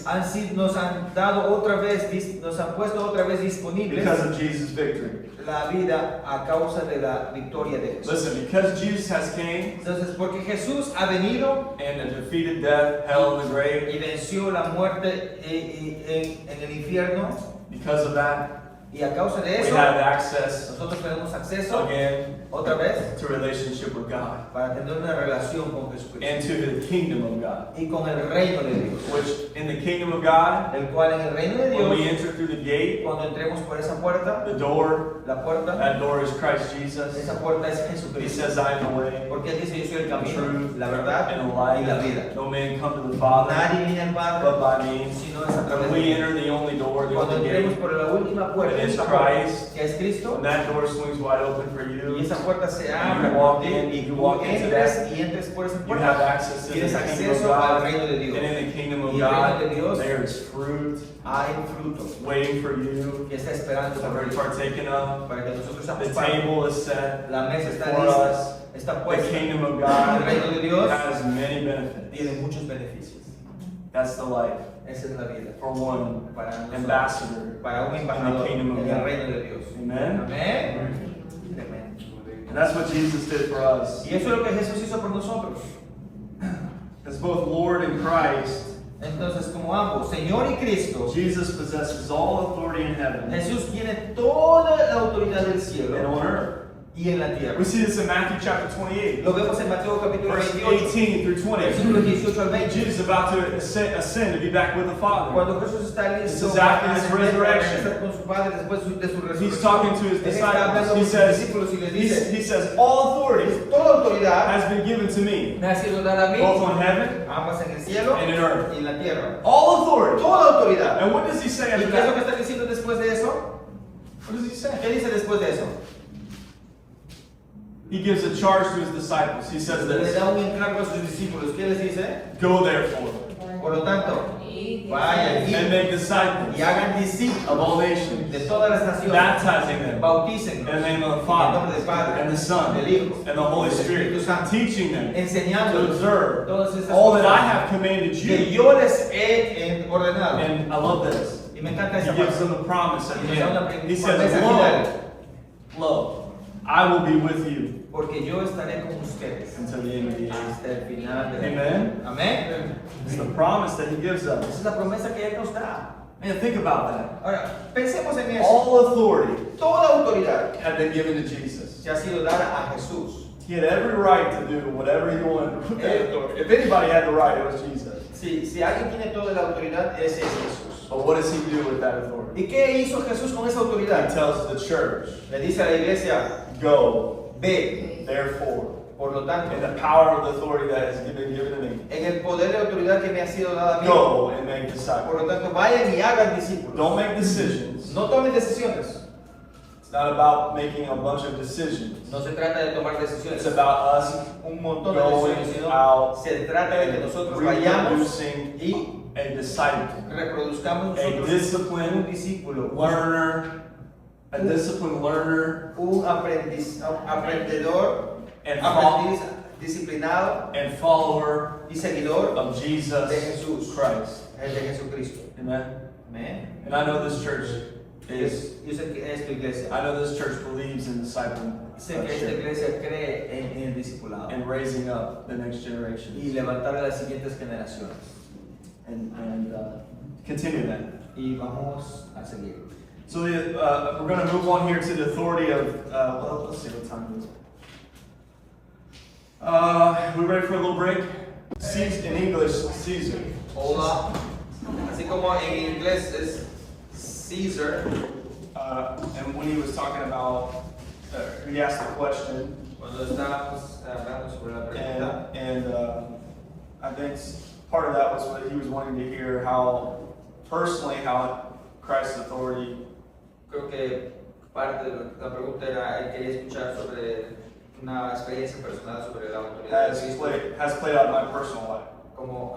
nos han dado otra vez, nos han puesto otra vez disponibles because of Jesus' victory. la vida a causa de la victoria de Jesús. Listen, because Jesus has came Entonces, porque Jesús ha venido and defeated death, hell, and the grave, y venció la muerte en el infierno, because of that, y a causa de we eso, have access nosotros tenemos acceso again otra vez to relationship with God para tener una relación con Jesucristo and to the kingdom of God. y con el reino de Dios, Which in the kingdom of God, el cual en el reino de when we Dios, enter through the gate, cuando entremos por esa puerta, the door, la puerta, that door is Christ Jesus. esa puerta es He Jesucristo, says, I am the way porque Él dice, yo soy el camino, truth, la verdad and the y la life. vida. No man come to the Father Nadie viene al but Padre by me. sino es a través When de we mí. enter the only door, the Cuando only entremos gate, por la última puerta, it is esa puerta, Christ, que es Cristo, and that door swings wide open for y you. esa puerta se And abre you walk por ti, in, y you tú walk into entres that. y entres por esa You puerta, have access to the tienes kingdom of acceso al God, reino de and Dios. in the kingdom of Y el reino God, de Dios there is fruit hay fruto waiting for you que está esperando to por be ti, partaken of. para que nosotros The seamos parte. table is set. La mesa está for lista, us. está The puesta. kingdom of El God reino de Dios has many benefits. tiene muchos beneficios. That's the life Esa es la vida for one para nosotros, ambassador. para un in the embajador kingdom of en el God. reino de Dios. Amen. Amén. Tremendo. And that's what Jesus did for us. Y eso es lo que Jesús hizo por nosotros. As both Lord and Christ, Entonces, como ambos, Señor y Cristo, Jesus possesses all authority in heaven Jesús tiene toda la autoridad del and cielo on earth. y en la tierra. We see this in Matthew chapter 28, Lo vemos en Mateo capítulo verse 28, 18 through 20. versículos 18 al 20. Jesus is about to ascend to be back with the Father. Cuando Jesús está This listo is after para his ascender, para resurrection. regresar con su Padre después de su resurrección, He's talking to his Él está hablando disciples. con He sus says, discípulos y les dice, he says, all authority toda autoridad has been given to me, me ha sido dada a mí, both on heaven ambas en el cielo and in earth. y en la tierra. All authority. Toda autoridad. And what does he say ¿Y after qué es lo que that? está diciendo después de eso? What does he say? ¿Qué dice después de eso? He gives a charge to his disciples. He says Le this, da un encargo a sus discípulos. ¿Qué les dice? go therefore Por lo tanto, vayan and y make disciples hagan of discípulos all nations, de todas las naciones, baptizing them bautícenlos in the name of the en Father nombre del Padre, and the Son del Hijo, and the Holy del Spirit, Espíritu Santo, teaching them to enseñándoles observe todas esas all that I cosas have commanded que you. yo les he ordenado. And I love this. Y me encanta He esa gives parte. them the promise at Y the les da una end. He promesa says, final. lo, I will be with you Porque yo estaré con ustedes until the end of the age. hasta el final de la Amen. Amén. It's the promise that he gives Esa us. es la promesa que Él nos da. Man, think about that. Ahora, pensemos en eso. All authority Toda autoridad had been given to Jesus. se ha sido dada a Jesús. He had every right to do whatever he wanted with that authority. If anybody had the right, it was Jesus. Si alguien tiene toda la autoridad, ese es Jesús. But what does he do with that authority? ¿Y qué hizo Jesús con esa He autoridad? tells the church, Le dice a la iglesia, go, ve, therefore, por lo tanto, in the power of the authority that has been given to me, en el poder de autoridad que me ha sido dada a mí, go and make por disciples. lo tanto, vayan y hagan discípulos. Don't make decisions. No tomen decisiones. It's not about making a bunch of decisions. No se trata de tomar decisiones. It's about us Un montón de going decisiones, sino out se trata de que and nosotros vayamos reproducing y a disciple, reproduzcamos a nosotros disciplined un discípulo, learner, a disciplined learner, un aprendedor, and aprendiz disciplinado and follower y seguidor of de Jesus Jesús, Christ. el de Jesucristo. Amen. Amén. And I know this church is, Yo sé que esta iglesia, I know this church believes in sé que esta discipleship iglesia cree en el discipulado and raising up the next y generation. levantar a las siguientes generaciones. And continue that. Y vamos a seguir. So we're going to move on here to the authority of, well, let's see what time it is. We ready for a little break? Caesar, in English, Caesar. Hola. Así como en inglés es Caesar. And when he was talking about, he asked the question, Cuando estábamos hablando sobre la pregunta, and I think part of that was what he was wanting to hear how, personally, how Christ's authority creo que parte de la pregunta era, él quería escuchar sobre una experiencia personal sobre la autoridad de Cristo, has played out in my personal life. como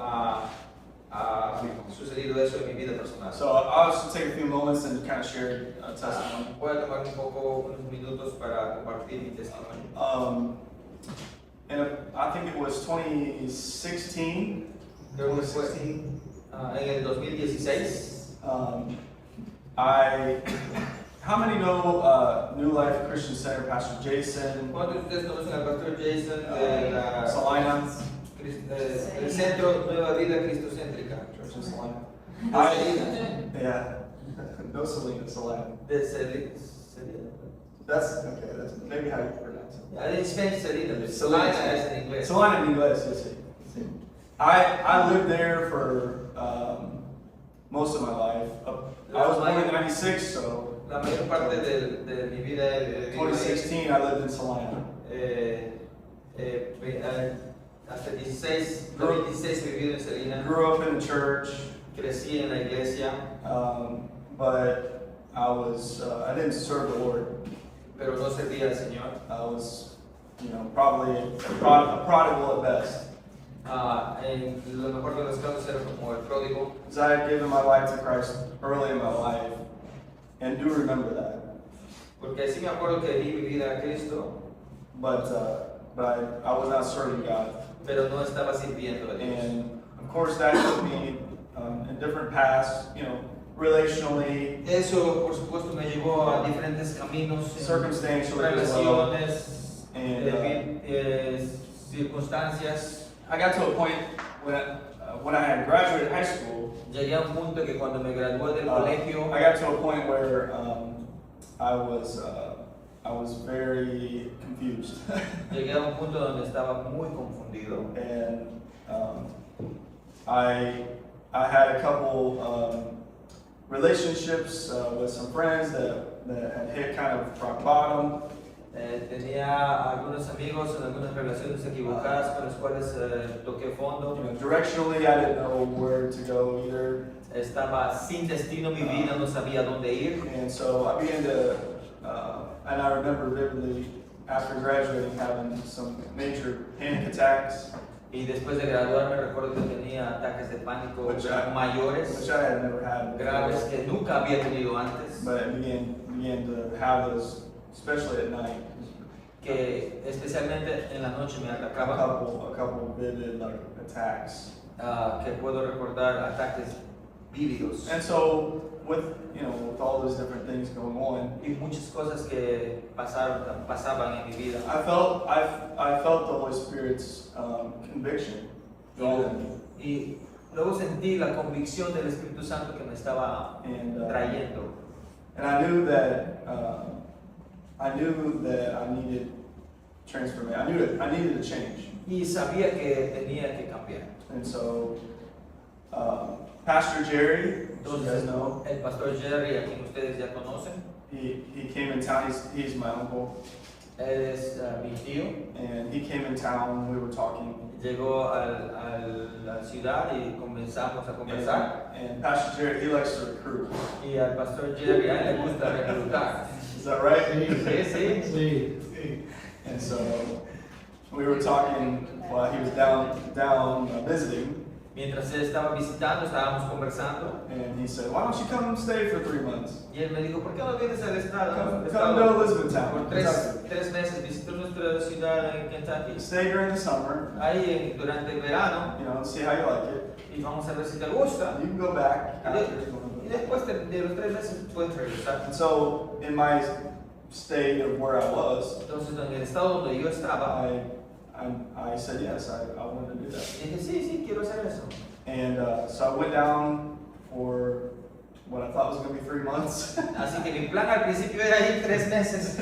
ha sucedido eso en mi vida personal. So I'll just take a few moments and kind of share a testimony. Voy a tomar unos minutos para compartir mi testimonio. And I think it was 2016. Creo que fue en el 2016. How many know New Life Christian Center, Pastor Jason? ¿Cuántos de ustedes conocen al pastor Jason de la Salina? del Centro Nueva Vida Cristocéntrica? Church in Salina. Salina. Yeah. No Salina, Salina. De Salina. That's okay. That's maybe how you pronounce it. I didn't speak Salina, but Salina es en inglés. Salina in English, yes. I lived there for most of my life. I was born in '96, so La mayor parte de mi vida he vivido ahí. 2016 I lived in Salina. Hasta 2016 he vivido en Salina. Grew up in the church, Crecí en la iglesia, but I didn't serve the Lord. pero no servía al Señor. I was, probably a prodigal at best. En lo mejor de los casos era como el pródigo, Because I had given my life to Christ early in my life, and do remember that. porque sí me acuerdo que di mi vida a Cristo, But I was not serving God. pero no estaba sirviendo a Dios. And of course that took me in different paths, relationally, Eso, por supuesto, me llevó a diferentes caminos, circumstantially as well. relaciones, And circunstancias. I got to a point when I had graduated high school, Llegué a un punto que cuando me gradué del colegio, I got to a point where I was very confused. llegué a un punto donde estaba muy confundido. And I had a couple relationships with some friends that had hit kind of rock bottom. Tenía algunos amigos en algunas relaciones equivocadas con las cuales toqué fondo. Directionally, I didn't know where to go either. Estaba sin destino mi vida, no sabía dónde ir. And so I began to, and I remember vividly after graduating having some major panic attacks, Y después de graduarme recuerdo que tenía ataques de pánico which mayores, I had never had graves, before. que nunca había tenido antes. But I began to have those, especially at night. Que especialmente en la noche me A atacaban. couple vivid attacks. Que puedo recordar ataques vívidos. And so with all those different things going on, Y muchas cosas que pasaban en mi vida. I felt the Holy Spirit's conviction. Y luego sentí la convicción del Espíritu Santo que me estaba trayendo. And I knew that I needed transformation. I needed a change. Y sabía que tenía que cambiar. And so Pastor Jerry, as you guys Entonces, know, el pastor Jerry, a quien ustedes ya conocen, he came in town. He's my uncle, él es mi tío. and he came in town. We were talking. Llegó a la ciudad y comenzamos a conversar. And Pastor Jerry, he likes to recruit. Y al pastor Jerry a él le gusta reclutar. Is that right? Sí, sí. Sí. And so we were talking while he was down visiting, Mientras él estaba visitando, estábamos conversando. and he said, "Why don't you come and stay for 3 months? Y él me dijo, ¿por qué no vienes al estado? Come to Elizabethtown, Por Kentucky. tres meses visitó nuestra ciudad en Kentucky. Stay during the summer, Ahí durante el verano and see how you like it. y vamos a ver si te gusta. You can go back Y after." después de los 3 meses puedes regresar. And so in my state of where I was, Entonces en el estado donde yo estaba, I said yes, I wanted to do that. dije, sí, quiero hacer eso. And so I went down for what I thought was going to be 3 months. Así que mi plan al principio era ir 3 meses.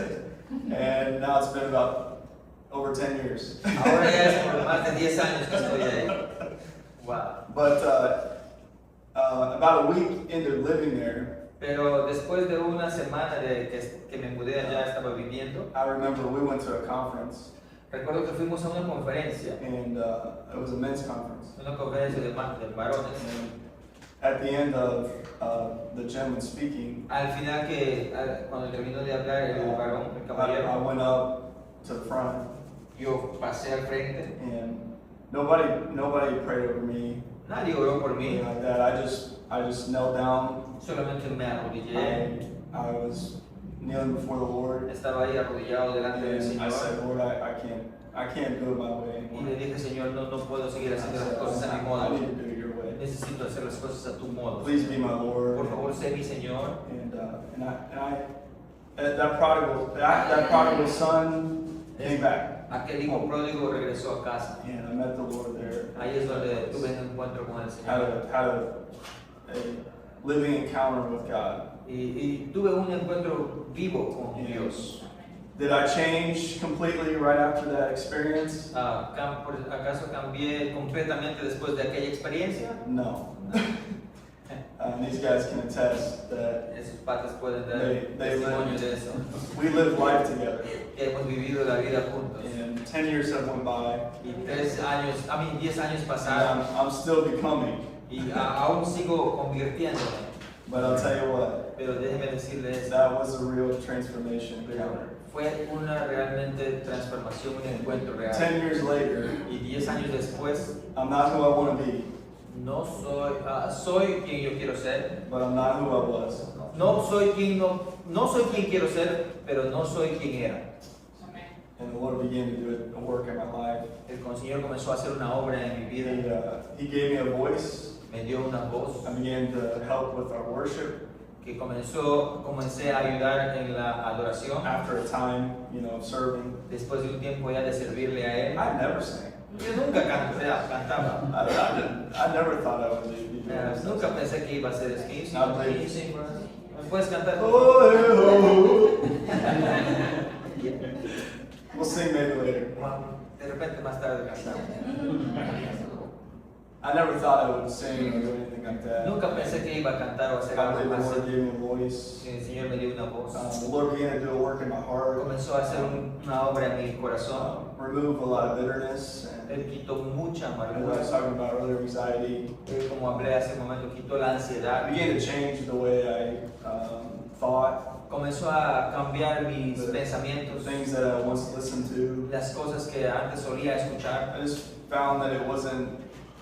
And now it's been about over 10 years. Ahora ya es por más de 10 años que estoy ahí. Wow. But about a week into living there, Pero después de una semana de que me mudé allá, estaba viviendo, I remember we went to a conference, recuerdo que fuimos a una conferencia, and it was a men's conference. de varones. And at the end of the gentleman speaking, Al final cuando terminó de hablar el varón, el I caballero, went up to the front, yo pasé al frente, and nobody prayed over me. Nadie oró por mí, anything like that. I just knelt down. solamente me arrodillé. I was kneeling before the Lord. Estaba ahí arrodillado delante del And I Señor. said, Lord, I can't do it my way Y anymore. le dije, Señor, no puedo seguir I haciendo las said, cosas a mi I modo. need to do it your way. Necesito hacer las cosas a tu modo. Please be my Lord. Por favor, sé mi Señor. That prodigal son came back. Aquel hijo pródigo regresó a casa. And I met the Lord there. Ahí es donde tuve un encuentro con el Had Señor. a living encounter with God. Y tuve un encuentro vivo con Yeah. Dios. Did I change completely right after that experience? ¿Acaso cambié completamente después de aquella experiencia? No. These guys can attest that Esos patas pueden dar They testimonio live. de eso. we lived life together. Que hemos vivido la vida juntos. And 10 years have went by. Y 10 años And pasaron. I'm still becoming. Y aún sigo convirtiéndome. But I'll tell you what, Pero déjeme decirles, that was a real transformation pero encounter. fue una realmente transformación, un encuentro real. 10 years later, Y 10 años después, I'm not who I want to be, no soy quien yo quiero ser. but I'm not who I was. No soy quien quiero ser, pero no soy quien era. And the Lord began to do a work in my life. El Señor comenzó a hacer una obra en mi vida. He gave me a voice. Me dio una voz I began to help with our worship que comencé a ayudar en la adoración. after a time, of serving. Después de un tiempo ya de servirle a Él. I never sang. Yo nunca cantaba. I never thought I would be doing this. Nunca pensé que iba a ser así. No, please. Can you sing for us? ¿Me puedes cantar? Oh, oh, oh. We'll sing maybe later. De repente más tarde cantamos. I never thought I would sing or do anything like that. Nunca pensé que iba a cantar o hacer I algo believe the más. Lord gave me a voice. El Señor me dio una voz. The Lord began to do a work in my heart. Comenzó a hacer una obra en mi corazón. Remove a lot of bitterness. And Él quitó mucha as I was amargura. talking about earlier, anxiety. Él, como hablé hace un momento, quitó la I ansiedad. began to change the way I thought, Comenzó a cambiar mis the pensamientos, things that I once listened to. las cosas que antes solía escuchar. I just found that it wasn't.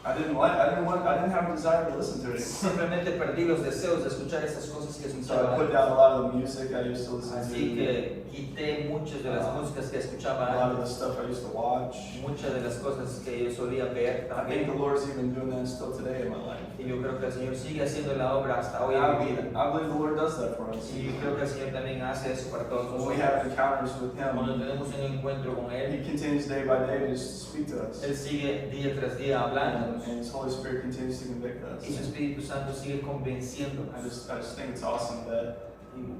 I didn't have a desire to listen to it anymore. Simplemente perdí los deseos de escuchar esas cosas que So I escuchaba. put down a lot of the music I used to listen Así to, que quité muchas de las músicas que a escuchaba lot of the antes, stuff I used to watch. muchas de las cosas que yo solía ver I think the también. Lord's even doing that still today in my life. Y yo creo que el Señor sigue haciendo la obra hasta hoy I en mi vida. believe the Lord does that for us. Y yo creo que el Señor también hace eso para todos When we nosotros. have encounters with Cuando Him, tenemos un encuentro con Él, He continues day by day to just speak to us. Él sigue día tras día hablándonos. And His Holy Spirit continues to convict us. Y su Espíritu Santo sigue convenciéndonos. I just think it's awesome that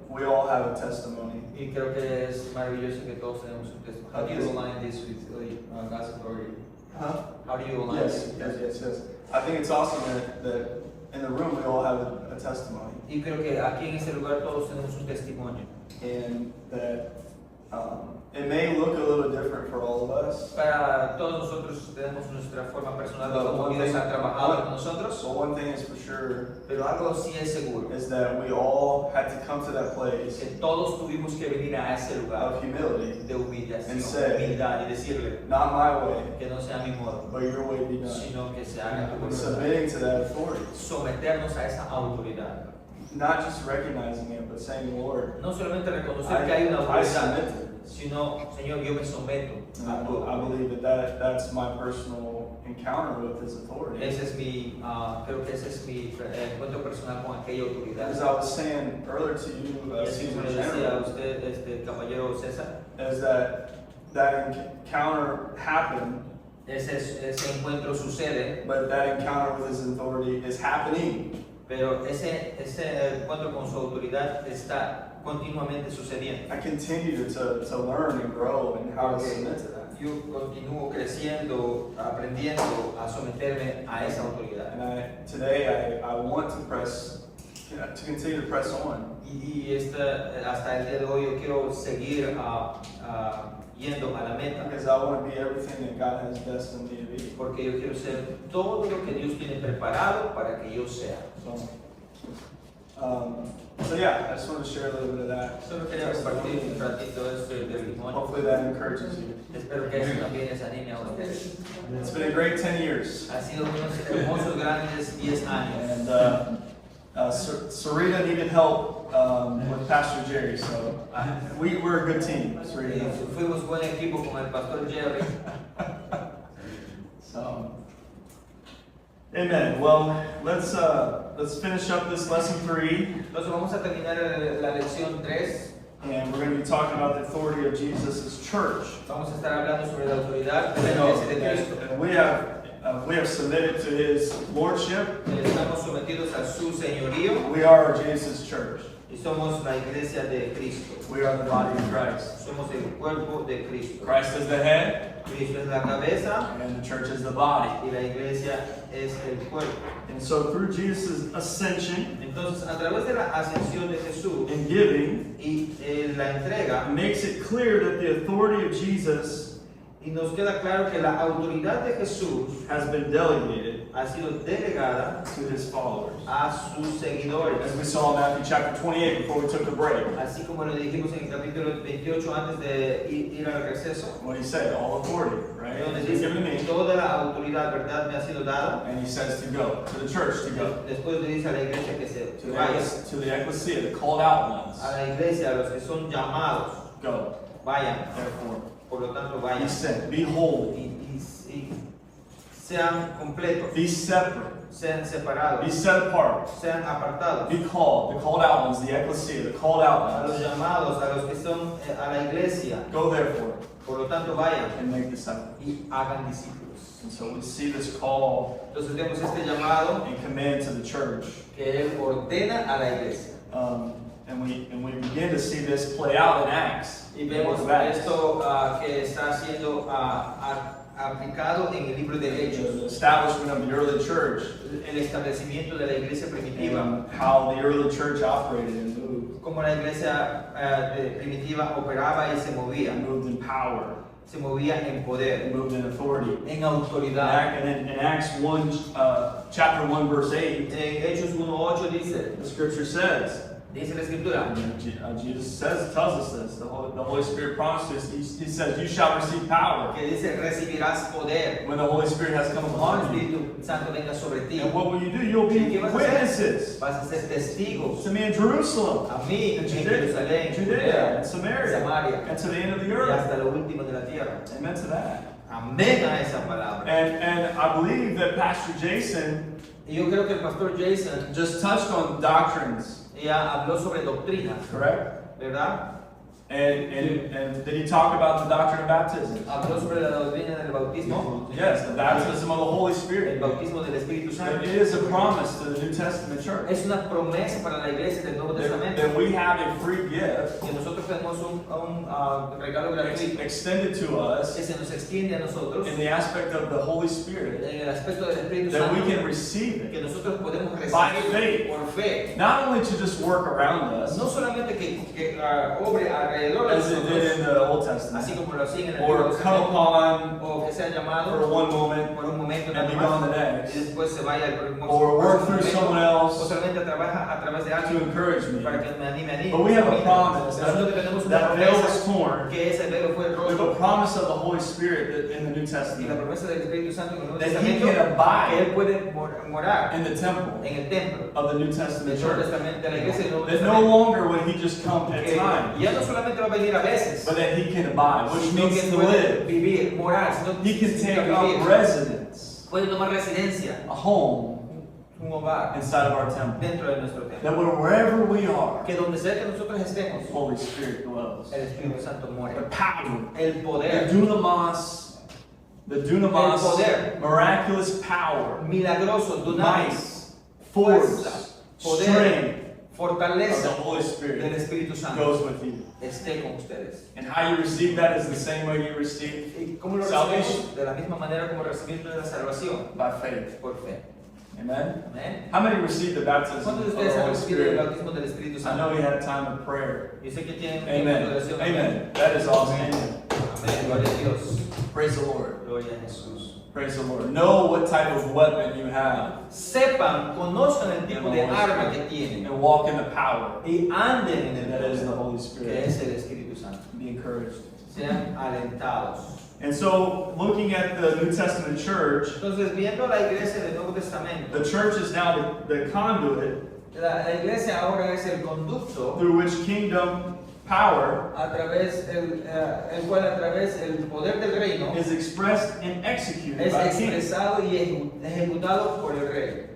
we all have a testimony. Y creo que es maravilloso que todos tenemos un testimonio. How do you align this with God's authority? Huh? How do you align Yes. I think it's awesome that in the room we all have a testimony. Y creo que aquí en este lugar todos tenemos un testimonio. And that it may look a little different for all of us. Para todos nosotros tenemos nuestra forma personal de cómo Dios ha trabajado con nosotros. So one thing is for sure Pero algo sí es seguro. is that we all had to come to that place Que todos tuvimos que venir a ese lugar of humility. de humillación, And say, humildad y decirle Not my way, que no sea mi modo, but your way be done. sino que se haga tu And voluntad. submitting to that authority. Someternos a esa autoridad. Not just recognizing it, but saying, Lord, No solamente reconocer que hay una I autoridad, submit to it. sino, Señor, yo me someto a tu I autoridad. believe that's my personal encounter with His authority. Ese es mi, creo que ese es mi encuentro personal con aquella autoridad. As I was saying earlier to you, Y así Caesar como le decía a General, usted, caballero César, is that encounter happened, ese encuentro sucede, but that encounter with His authority is happening. pero ese encuentro con su autoridad está continuamente sucediendo. I continue to learn and grow and how to submit to that. Yo continúo creciendo, aprendiendo a someterme a esa autoridad. And today I want to continue to press on. Y hasta el día de hoy yo quiero seguir yendo a la meta, Because I want to be everything that God has destined me to be. porque yo quiero ser todo lo que Dios tiene preparado para que yo sea. So yeah, I just wanted to share a little bit of that. Solo quería compartir un ratito de este testimonio. Hopefully that encourages you. Espero que eso también les anime a ustedes. It's been a great 10 years. Ha sido unos hermosos grandes 10 años. And Sarita needed help with Pastor Jerry, so we're a good team. Sarita. Fuimos buen equipo con el pastor Jerry. So, amen. Well, let's finish up this lesson 3, Entonces vamos a terminar la lección 3. and we're going to be talking about the authority of Jesus' church. Vamos a estar hablando sobre la autoridad de la iglesia de Cristo. And we have submitted to His lordship. Estamos sometidos a su señorío We are Jesus' church. y somos la iglesia de Cristo. We are the body of Christ. Somos el cuerpo de Cristo. Christ is the head, Cristo es la cabeza and the church is the body. y la iglesia es el cuerpo. And so through Jesus' ascension Entonces, a través de la ascensión de Jesús and giving, y la entrega, makes it clear that the authority of Jesus y nos queda claro que la autoridad de Jesús has been delegated ha sido delegada to His followers. a sus seguidores. As we saw in Matthew chapter 28 before we took the break. Así como lo dijimos en el capítulo 28 antes de ir al receso, What He said, all authority, right? donde It's been dice given to me. toda la autoridad, verdad, me ha sido dada. And He says to go, to the church to go. Después le dice a la iglesia que se To vaya, the ecclesia, the called out ones. a la iglesia, a los que son llamados, Go. vayan. Therefore, Por lo tanto, He vayan said, be holy, y sean completos, be separate, sean be separados, set apart, sean apartados. be called, the called out ones, the ecclesia, the called out A los ones. llamados, a los que son a la iglesia, Go therefore por lo tanto, vayan and make disciples. y hagan discípulos. And so we see this call Entonces vemos este llamado and command to the church. que Él ordena a la iglesia. And we begin to see this play out in Acts. Y vemos Book of Acts. esto que está siendo aplicado en el libro de The Hechos, establishment of the early church el establecimiento de la iglesia primitiva, and how the early church operated and moved. como la iglesia primitiva operaba y se movía. And moved in power, Se movía en poder, and moved in authority. en autoridad. And in Acts 1, chapter 1, verse 8, En Hechos 1:8 dice, the scripture says, dice la escritura, Jesus tells us this, the Holy Spirit promises, he says, you shall receive power que dice, recibirás poder when the Holy Spirit has come cuando el upon you. Espíritu Santo venga sobre ti. And what will you do? You'll be ¿Qué vas a hacer? witnesses Vas a ser testigos to me in Jerusalem, a mí in en Judea, Jerusalén, Judea, and Judea, Samaria, Samaria and to the end of the y earth. hasta lo último de la tierra. Amen to that. Amén a esa palabra. And I believe that Pastor Jason Y yo creo que el pastor Jason just touched on doctrines, ya habló sobre doctrinas, correct? ¿verdad? And did he talk about the doctrine of baptism? Habló sobre la doctrina del bautismo, Yes, the baptism of the Holy el Spirit. bautismo del Espíritu Santo. It is a promise to the New Testament church Es una promesa para la iglesia del Nuevo Testamento. that we have a free gift Que nosotros tenemos un regalo gratuito extended to us que se nos extiende a nosotros in the aspect of the Holy Spirit, en el aspecto del Espíritu that we Santo can receive que it. nosotros podemos By recibir faith. por fe. Not only to just work around us, No solamente que obre alrededor de as it did in nosotros, the Old así Testament, como lo hacían en el Antiguo or come Testamento, upon o que sea for llamado one moment por un momento and nada be más, gone the y next, después se vaya al próximo or work through momento, someone o else solamente trabaja a través de to alguien encourage me. para que me anime a mí. But we have a promise Pero nosotros tenemos una that veil promesa was torn. que ese velo fue We have a roto promise of the Holy Spirit that in the New y la Testament promesa del Espíritu Santo en el Nuevo that He Testamento can que abide Él puede morar in the temple en el templo of the New del Testament Nuevo church. Testamento, de la iglesia del Nuevo That no Testamento. longer would He just come at Que times, ya no solamente va a venir a veces, but that He can abide, which sino means que to puede live. vivir, morar, sino He can significa take up vivir. residence, Puede tomar residencia, a home un hogar inside of our temple. dentro de nuestro templo. That wherever we are, Que donde sea que nosotros estemos, the Holy Spirit dwells. el Espíritu Santo The muere. power, El the poder the dunamis, El poder. miraculous power, milagroso, might, dunamis, force, poder, strength of the fortaleza Holy del Spirit Espíritu Santo goes with you. esté con ustedes. And how you receive that is the same way you receive ¿Y cómo lo Salvation. recibimos? De la misma manera como recibimos la salvación, by faith. por fe. Amen? Amén. How many received the baptism ¿Cuántos of de ustedes the han Holy recibido el Spirit? bautismo del Espíritu I Santo? know we had a time of prayer. Yo sé que tienen tiempo de Amen. oración. Amen. That is awesome. Amén. Gloria a Dios. Praise the Lord. Gloria a Jesús. Praise the Lord. Know what type of weapon you have Sepan, conozcan el tipo de arma que tienen and walk in the power y anden en el that is the poder Holy que Spirit. es el Espíritu Santo. Be encouraged. Sean alentados. And so, looking at the New Testament church, Entonces, viendo la iglesia del Nuevo Testamento, the church is now the conduit la iglesia ahora es el conducto through which kingdom power a través el cual a través el poder del reino is expressed and executed es by the king. expresado y ejecutado por el rey.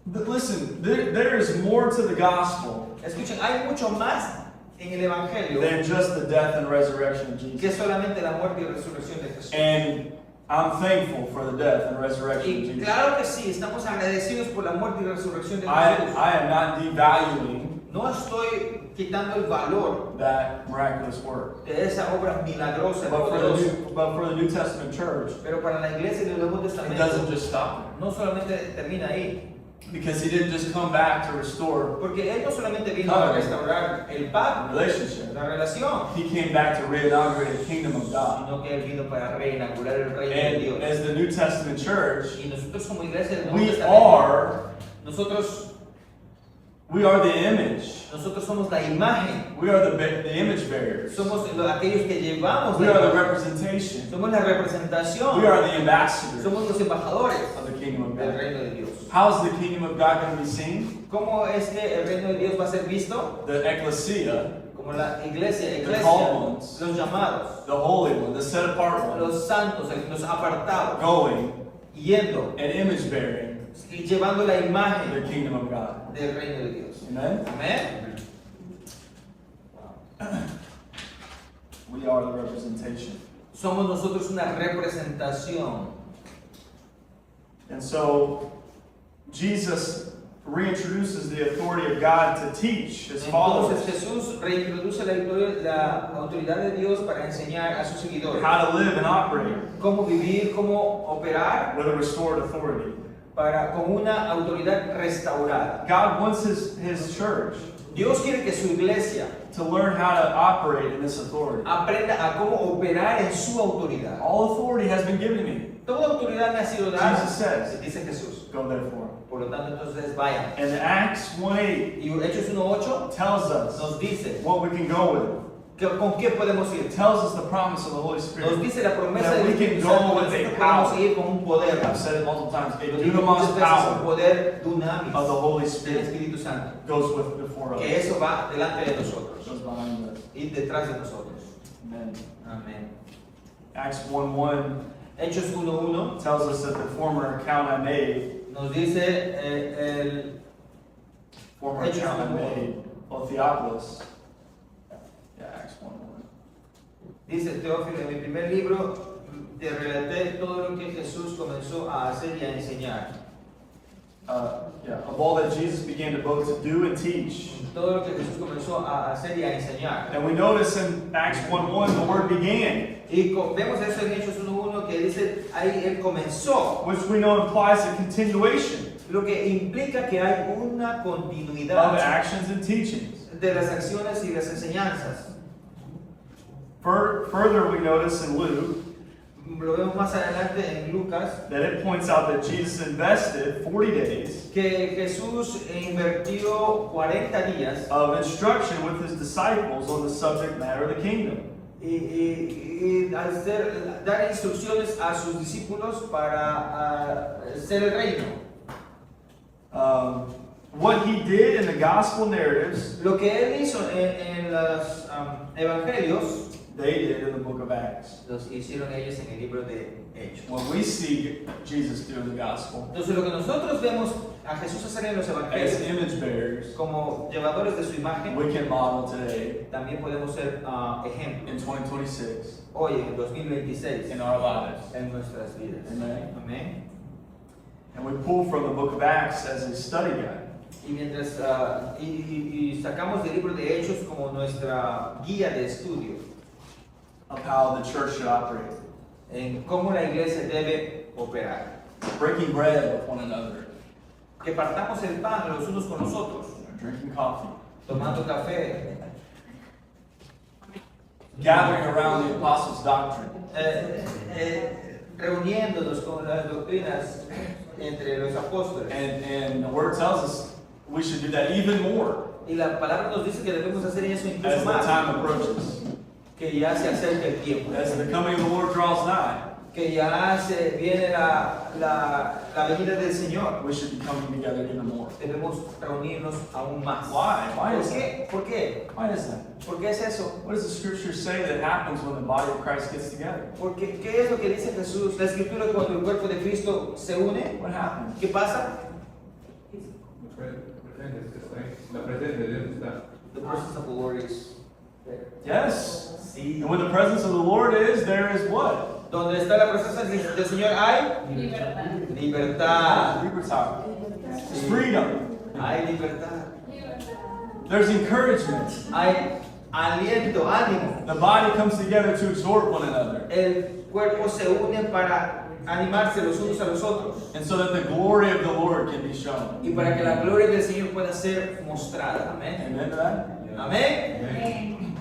But listen, there is more to the gospel Escuchen, hay mucho más en el evangelio than just the death and resurrection of que Jesus. solamente la muerte y resurrección de Jesús. And I'm thankful for the death and resurrection of Y Jesus. claro que sí, estamos agradecidos por la muerte y resurrección de I Jesús. am not devaluing No estoy quitando el valor that miraculous work. de esa obra milagrosa, But poderosa. for the New Testament church, Pero para la iglesia del Nuevo it Testamento doesn't just stop no solamente termina ahí, there. Because he didn't just come back to restore porque Él no solamente vino a restaurar el pacto, relationship. la relación, He came back to reinaugurate the kingdom of God. sino que Él vino para reinaugurar el reino de And Dios. as the New Testament church, Y nosotros como iglesia del Nuevo we Testamento, nosotros are the image. somos la imagen, We are the image bearers. somos aquellos que llevamos We la are the imagen. representation. Somos la representación, We are the ambassadors somos los embajadores of the kingdom of del God. reino de Dios. How is the kingdom of God going to be seen? ¿Cómo es que el reino de Dios va a ser visto? The ecclesia, Como la iglesia, The called ones. los llamados, the holy one, the set apart one, los santos, los apartados, going yendo and image bearing y llevando la the imagen kingdom of God. del reino de Dios. Amen? Amén. We are the representation. Somos nosotros una representación. And so, Jesus reintroduces the authority of God to teach his Entonces followers Jesús reintroduce la autoridad de Dios para enseñar a sus seguidores how to live and operate cómo vivir, cómo operar with a restored authority. con una autoridad restaurada. God wants his church Dios quiere que su iglesia to learn how to operate in this authority. aprenda a cómo operar en su autoridad. All authority has been given me. Toda autoridad me ha sido dada, Jesus says, dice Jesús. go therefore. Por lo tanto, entonces vayan. And Acts 1:8 Y Hechos 1:8 tells us nos dice what we can go with. con qué podemos ir. It tells us the promise of the Holy Nos Spirit. dice la promesa That del we can Espíritu go Santo. with Nosotros a podemos power. ir con un poder. I've said it multiple times. A Lo digo muchas dunamis veces, un power poder dunamis of the Holy del Spirit Espíritu Santo. goes with before us. Que eso va delante de nosotros Goes behind us. y detrás de nosotros. Amen. Amén. Acts 1:1 Hechos 1:1 tells us that the former account I made, nos dice el former Hechos account I 1:1. made, well, Theophilus. Yeah, Acts 1:1. Dice Teófilo, en mi primer libro te relaté todo lo que Jesús comenzó a hacer y a enseñar. Of all that Jesus began to both to do and teach. Todo lo que Jesús comenzó a hacer y a enseñar. And we notice in Acts 1:1 the word began, Y vemos eso en Hechos 1:1 que dice, ahí Él comenzó, which we know implies a continuation lo que implica que hay una of continuidad actions and teachings. de las acciones y las enseñanzas. Further, we notice in Luke Lo vemos más adelante en Lucas, that it points out that Jesus invested 40 days que Jesús invirtió 40 días of instruction with his disciples on the subject matter of the kingdom. y al dar instrucciones a sus discípulos para ser el reino. What he did in the gospel narratives, Lo que él hizo en los evangelios, they did in the book of Acts. los hicieron ellos en el libro de Hechos. What we see Jesus do in the gospel Entonces lo que nosotros vemos a Jesús hacer en los as evangelios image bearers, como llevadores de su imagen, we can model today también podemos ser ejemplos in 2026 hoy en 2026 in our lives. en nuestras vidas. Amen. Amén. And we pull from the book of Acts as a study guide. Y mientras y sacamos del libro de Hechos como nuestra guía de estudio Of how the church should operate. en cómo la iglesia debe operar. Breaking bread with one another, Que partamos el pan los unos con los otros, drinking coffee, tomando café, gathering around the apostles' doctrine, reuniéndonos con las doctrinas entre los apóstoles. and the word tells us we should do that even more Y la palabra nos dice que debemos hacer eso incluso as the más time approaches. que ya se acerca el tiempo, as the coming of the Lord draws nigh, que ya se viene la venida del Señor. we should be coming together even more. Debemos reunirnos aún más. Why? Why ¿Por is that? qué? ¿Por qué? Why is that? ¿Por qué es eso? What does the scripture say that happens when the body of Christ gets together? Porque ¿qué es lo que dice Jesús? La Escritura, cuando el cuerpo de Cristo se une, What happens? ¿qué pasa? La presencia de Dios está. The presence of the Lord is there. Yes. Sí. And when the presence of the Lord is, there is what? Donde está la presencia del Señor hay libertad. Libertad. It's freedom. Hay libertad. There's encouragement. Hay aliento, ánimo. The body comes together to exhort one another. El cuerpo se une para animarse los unos a los otros And so that the glory of the Lord can be shown. y para que la gloria del Señor pueda ser mostrada. Amén. Amen to that? Amén.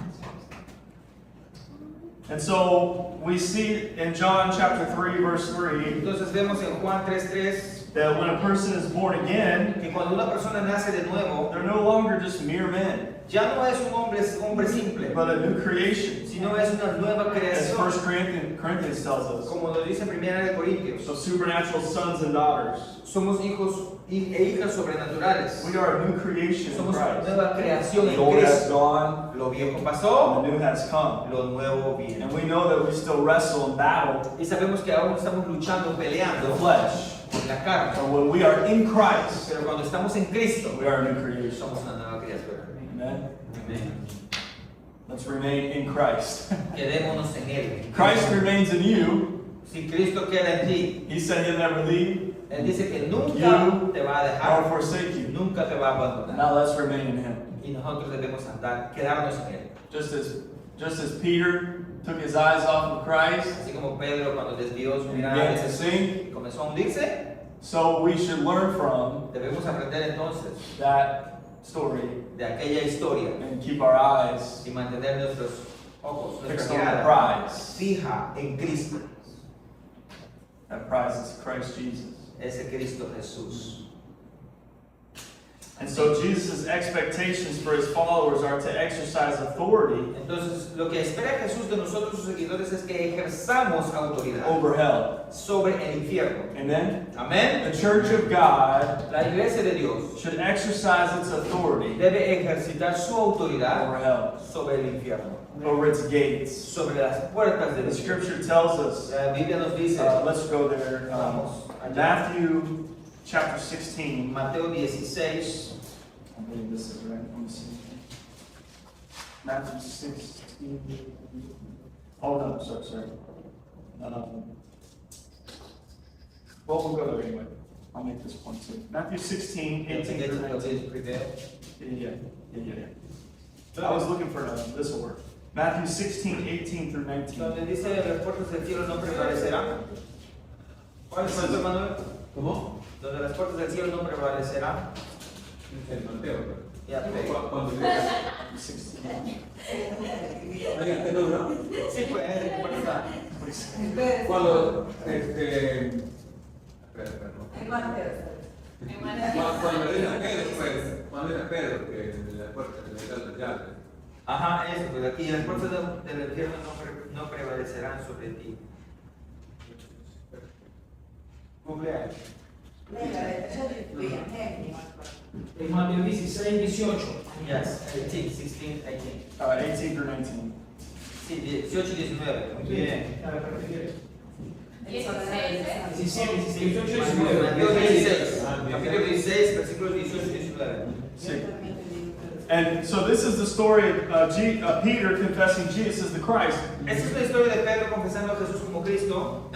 And so we see in John chapter 3, verse 3, Entonces vemos en Juan 3:3 that when a person is born again, que cuando una persona nace de nuevo, they're no longer just mere men, ya no es un hombre simple, but a new creation. sino es una nueva As creación, 1 Corinthians tells us. como nos dice 1 de Corintios. So supernatural sons and daughters. Somos hijos e hijas sobrenaturales. We are a new creation in Somos una Christ. nueva creación The en old has Cristo. gone, Lo viejo and pasó, the new has come. lo nuevo viene. And we know that we still wrestle and battle Y sabemos que aún estamos luchando, the peleando flesh. por la carne. But when we are in Christ, Pero cuando estamos en Cristo, we are a new creation. somos una nueva criatura. Amen. Amén. Let's remain in Christ. Quedémonos en Él. Christ remains in you. Si Cristo queda en ti, He said He'll never leave Él dice que nunca You te va a nor dejar, forsake you. nunca te va a abandonar. Now let's remain in Him. Y nosotros debemos quedarnos en Él. Just as Peter took his eyes off of Christ Así como Pedro cuando desvió su and mirada began de to Jesús sink, y comenzó a hundirse, so we should learn from debemos aprender entonces that story de aquella historia and keep our eyes y mantener nuestros ojos, fixed nuestra on the mirada prize. fija en Cristo, That prize is Christ Jesus. ese Cristo Jesús. And so Jesus' expectations for his followers are to exercise authority Entonces, lo que espera Jesús de nosotros, sus seguidores, es que ejerzamos autoridad over hell. sobre el infierno. Amen? Amén. The church of God La iglesia de Dios should exercise its authority debe ejercitar su autoridad over hell, sobre el infierno, over its gates. sobre las puertas del The infierno. scripture tells us, La Biblia nos dice, let's go there, vamos allá. Matthew chapter 16. Mateo 16, I believe this is right. Let me see. Matthew 16. Oh, no, sorry. Well, we'll go there anyway. I'll make this point too. Matthew 16, 18 through 19. Yeah. I was looking for this word. Matthew 16, 18 through 19. donde dice las puertas del cielo no prevalecerán. ¿Cuál es el Manuel? ¿Cómo? Donde las puertas del cielo no prevalecerán. En Mateo. Ya te Cuando dice, 16. ¿alguien te lo no? Sí, pues, por esa. Cuando, espera. Cuando le dice a Pedro, pues, cuando le dice a Pedro que la puerta le da las llaves. Ajá, eso, pues aquí las puertas del infierno no prevalecerán sobre ti. Cumpleaños. En Mateo 16, 18. Yes, 18, 16, 18. 18 through 19. Sí, 18 y 19. Muy bien. A ver, ¿qué refieres? 16. 17, 18, 19. Mateo 16, capítulo 16, versículos 18 y 19. See. And so this is the story of Peter confessing Jesus as the Christ. Esta es la historia de Pedro confesando a Jesús como Cristo.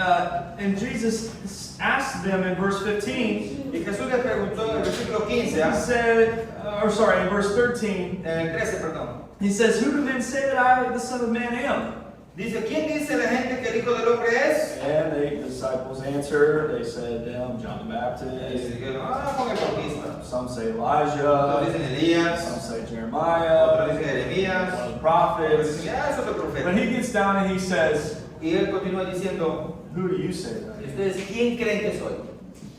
And Jesus asked them in verse 15, Y Jesús les preguntó en el versículo 15, he said, in verse 13, en el 13, perdón. he says, who do men say that I, the Son of Man, am? Dice, ¿quién dice la gente que el Hijo del Hombre es? And the disciples answered, they said, John the Y Baptist. dijeron, Juan el Bautista. Some say Otros Elijah. dicen Elías. Some say Otros Jeremiah. dicen Jeremías. One of the Otros prophets. dicen, es otro But profeta. he gets down and he says, Y él continúa diciendo, who do you say that I ¿y am? ustedes quién creen que soy?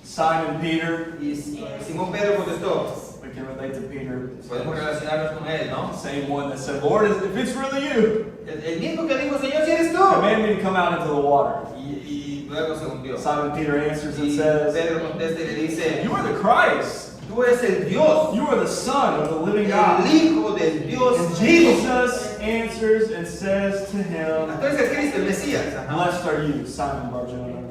Simon Peter, Y Simón Pedro contestó, the can relate to Peter. Podemos relacionarnos con él, ¿no? The same one that said, Lord, if it's really you, El mismo que dijo, Señor, si eres tú. command me to come out into the water. Y luego se hundió. Simon Peter answers and Y says, Pedro contesta y le dice, you are the Christ. tú eres el Dios, You are the Son of the living el God. Hijo del Dios And vivo. Jesus answers and says to him, Tú eres el Cristo, el Mesías. Ajá. blessed are you, Simon Bar-Jonah.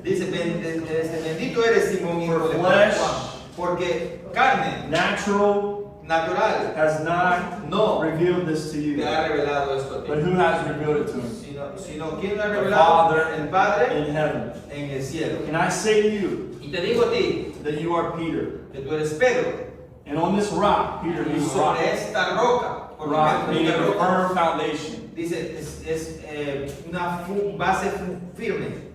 Dice, bendito eres Simón, hijo de Flesh. Juan, porque carne Natural natural has not no revealed this to te you, ha revelado esto a but ti. who has revealed it to him? Sino ¿quién lo ha The revelado? Father El Padre in heaven. en el cielo. And I say to you Y te digo a ti that you are Peter, que tú eres Pedro, and on this rock, Peter y means rock, sobre esta roca, porque rock meaning Pedro a firm foundation, dice es una base firme.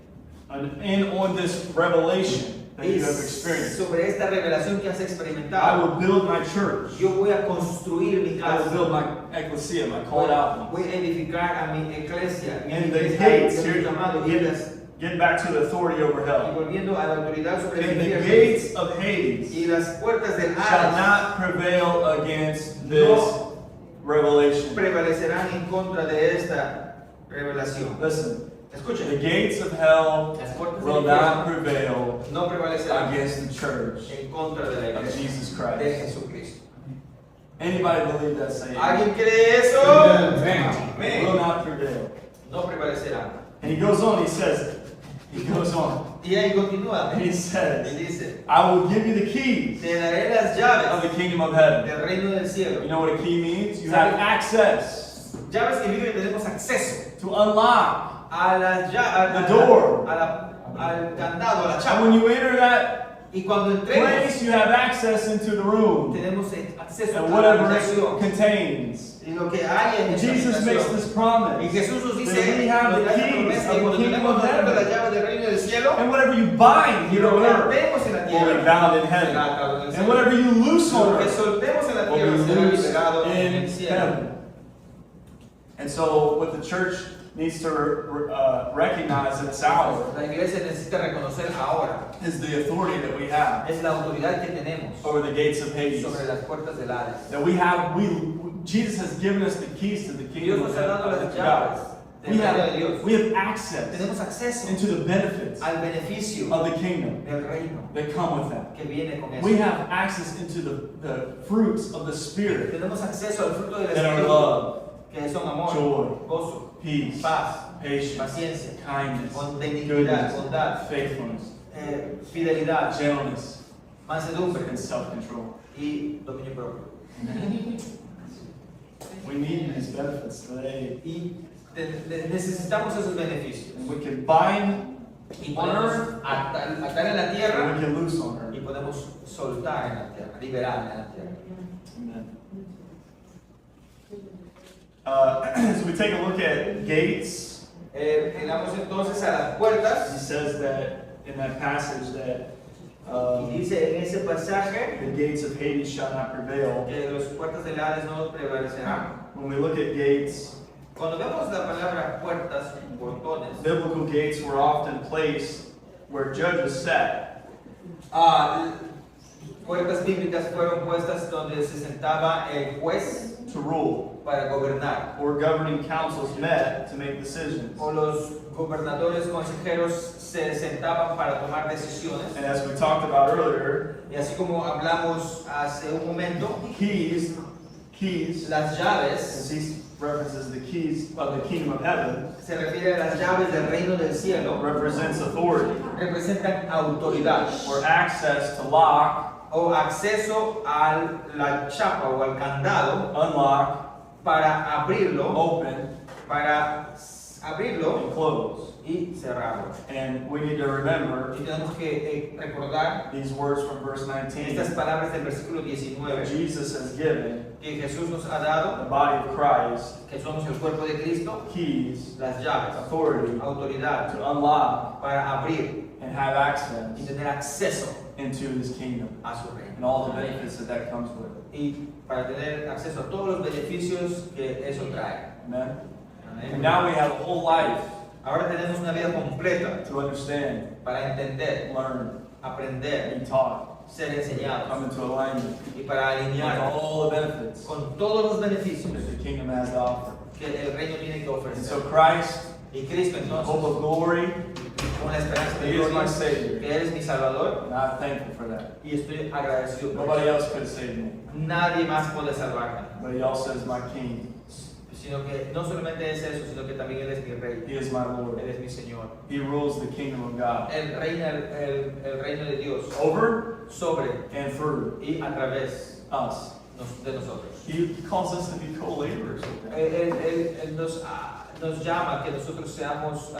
and on this revelation that you have Es experienced. sobre esta revelación que has I experimentado. will build my church. Yo voy a construir mi I will casa. build my ecclesia, my called out ones. Voy a edificar a mi iglesia. Mi And the iglesia, gates, mi here, llamado, y get back to the authority over y hell. volviendo a la autoridad sobre el And the infierno. gates of Hades Y las puertas del shall Hades not prevail against this revelation. prevalecerán en contra de esta revelación. Listen, the Escuchen, gates of hell las puertas will del not infierno prevail no prevalecerán against the church en contra de la of iglesia Jesus de Christ. Jesucristo. Anybody believe that? Say amen. ¿Alguien cree eso? Will Amén. not prevail. No prevalecerán. And he goes on, he goes on, Y ahí continúa. and he Y says, dice, I will give you the keys te daré las of llaves the kingdom of heaven. del reino del cielo. You know what a key means? You have access Llaves significa que tenemos acceso to unlock. a las llaves, The door. al candado, a la And chapa. when you enter that Y cuando entremos, place, you have access into the room tenemos acceso and a la whatever it habitación. contains. Y lo que hay en And esa Jesus makes habitación. this Y promise. Jesús nos dice, that we have nos the da esa keys promesa, of que cuando the kingdom tenemos of nosotros heaven. las llaves del reino del cielo, And whatever you bind y here lo on que earth atemos en la will be tierra bound in será heaven. atado en el And cielo. whatever you loose on Lo que earth soltemos en la will tierra be será loosed liberado en in el cielo. heaven. And so what the church needs to recognize at this hour La iglesia necesita reconocer ahora is the authority that we have es la autoridad que tenemos over the gates of Hades. sobre las puertas del Hades. That Jesus has given us the keys to the Dios kingdom nos of ha dado las God. llaves del reino de Dios. We have access Tenemos acceso into the benefits al beneficio of the kingdom del reino that come with that. que viene con eso. We have access into the fruits of the Spirit Tenemos acceso al fruto del that are Espíritu, love, que son amor, joy, gozo, peace, paz, patience, paciencia, kindness, benignidad, goodness, bondad, faithfulness, fidelidad, gentleness, mansedumbre and self-control. y dominio propio. We need these benefits today. Y necesitamos esos beneficios. And we can bind Y on podemos earth, atar en la and tierra we can loose on y earth. podemos soltar en la tierra, liberar en la tierra. Amen. So we take a look at gates. Llegamos entonces a las He puertas says that in that passage that y dice en ese pasaje the gates of Hades shall not prevail. que las puertas del Hades no prevalecerán. When we look at gates, Cuando vemos la palabra puertas, portones, biblical gates were often placed where judges sat. puertas bíblicas fueron puestas donde se sentaba el juez To rule, para gobernar, or governing councils met to make decisions. o los gobernadores consejeros se sentaban para tomar decisiones. And as we talked about earlier, Y así como hablamos hace un momento, keys, las as llaves, he references the keys of the kingdom of heaven, se refiere a las llaves del reino del cielo, represents authority, representan autoridad or access to lock, o acceso a la chapa o al candado unlock, para abrirlo, open, para abrirlo and close. y cerrarlo. And we need to remember Y tenemos que recordar these words from verse 19. estas palabras del versículo 19 Jesus has given que Jesús nos ha dado, the body of Christ que somos el cuerpo de Cristo, keys, las llaves, authority autoridad to unlock para abrir and have y access tener acceso into his kingdom a su reino. and all the benefits that comes with it. Y para tener acceso a todos los beneficios que eso trae. Amen. Amén. And now we have a whole life Ahora tenemos una vida completa to understand, para entender, learn, aprender and be taught. ser enseñados come into alignment y para with alinear all the benefits con todos los beneficios that the kingdom has to offer. que el reino tiene que And so ofrecer. Christ, Y Cristo the entonces, hope of glory, con la esperanza de He is my gloria, Savior. que eres mi Salvador, and I'm thankful for that. y estoy agradecido por Nobody eso. else could have saved me, Nadie más puede salvarme, but He also is my King. sino que no solamente es eso, sino que también Él es mi Rey, He is my Lord. Él es mi Señor. He rules the kingdom of God Él reina el reino de Dios over sobre and through y a través us. de nosotros. He calls us to be co-laborers with Him. Él nos llama que nosotros seamos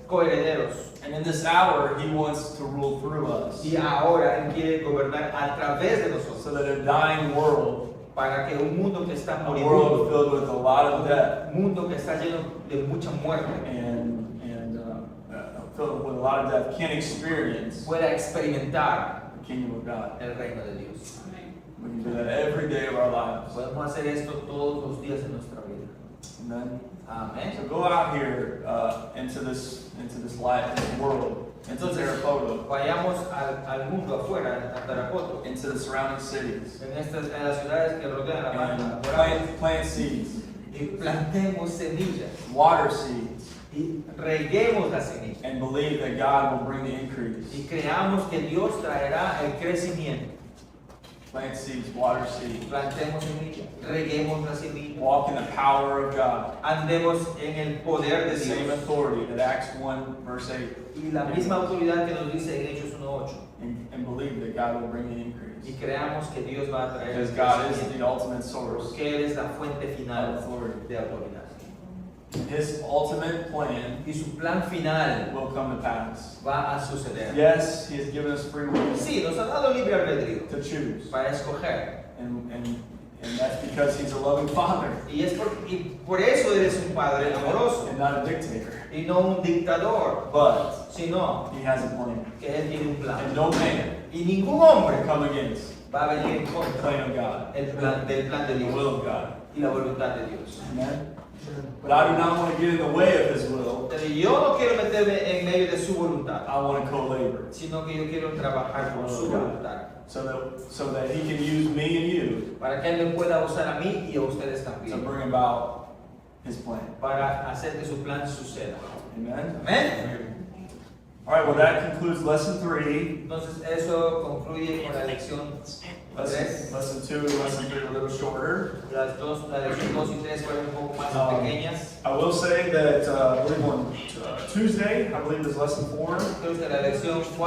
coherederos. And in this hour, He wants to rule through us, Y ahora Él quiere gobernar a través de nosotros. so that a dying world, Para que un mundo que está a world moribundo, filled with a lot of death un mundo que está lleno de mucha muerte, filled with a lot of death, can experience pueda experimentar the kingdom of God. el reino de Dios. We can do that every day of our lives. Podemos hacer esto todos los días de nuestra vida. Amen. So Amén. go out here into this life, this world, into Tarapoto, Vayamos al mundo afuera, a Tarapoto, into the surrounding cities, en las ciudades que rodean la and Marca, plant seeds, y plantemos semillas water seeds, y reguemos las semillas and believe that God will bring the increase. y creamos que Dios traerá el crecimiento. Plant seeds, water seeds. Plantemos semillas, reguemos las semillas, Walk in the power of God. andemos en el poder The de same Dios authority that Acts 1 verse 8. y la misma autoridad que nos dice en Hechos 1:8 And believe that God will bring the y increase. creamos que Dios va a traer el Because God is crecimiento, the ultimate source porque Él es la fuente of final authority. de autoridad. His ultimate plan Y su plan final will come to pass. va a suceder. Yes, He has given us free will Sí, nos ha dado libre albedrío to choose. para escoger. And that's because He's a loving Father Y por eso eres un padre amoroso and not a dictator. y no un dictador, But sino He has a plan. que Él tiene un And plan. no man Y ningún hombre can come against va a venir en the contra plan of God, del plan de the Dios will of God. y la voluntad de Dios. Amen? But I do not want to get in the way of His will. Pero yo no quiero meterme en medio de su voluntad, I want to co-labor sino que yo quiero trabajar con su voluntad so that He can use me and you para que Él me pueda usar a mí y a ustedes to también bring about His plan. para hacer que su plan suceda. Amen? Amén. All right, well, that concludes lesson 3. Entonces eso concluye con la lección 3. Lesson 2 and lesson 3 are a little shorter. La lección 2 y 3 fueron un poco más pequeñas. I will say that I believe on Tuesday, I believe is lesson 4. Entonces la lección 4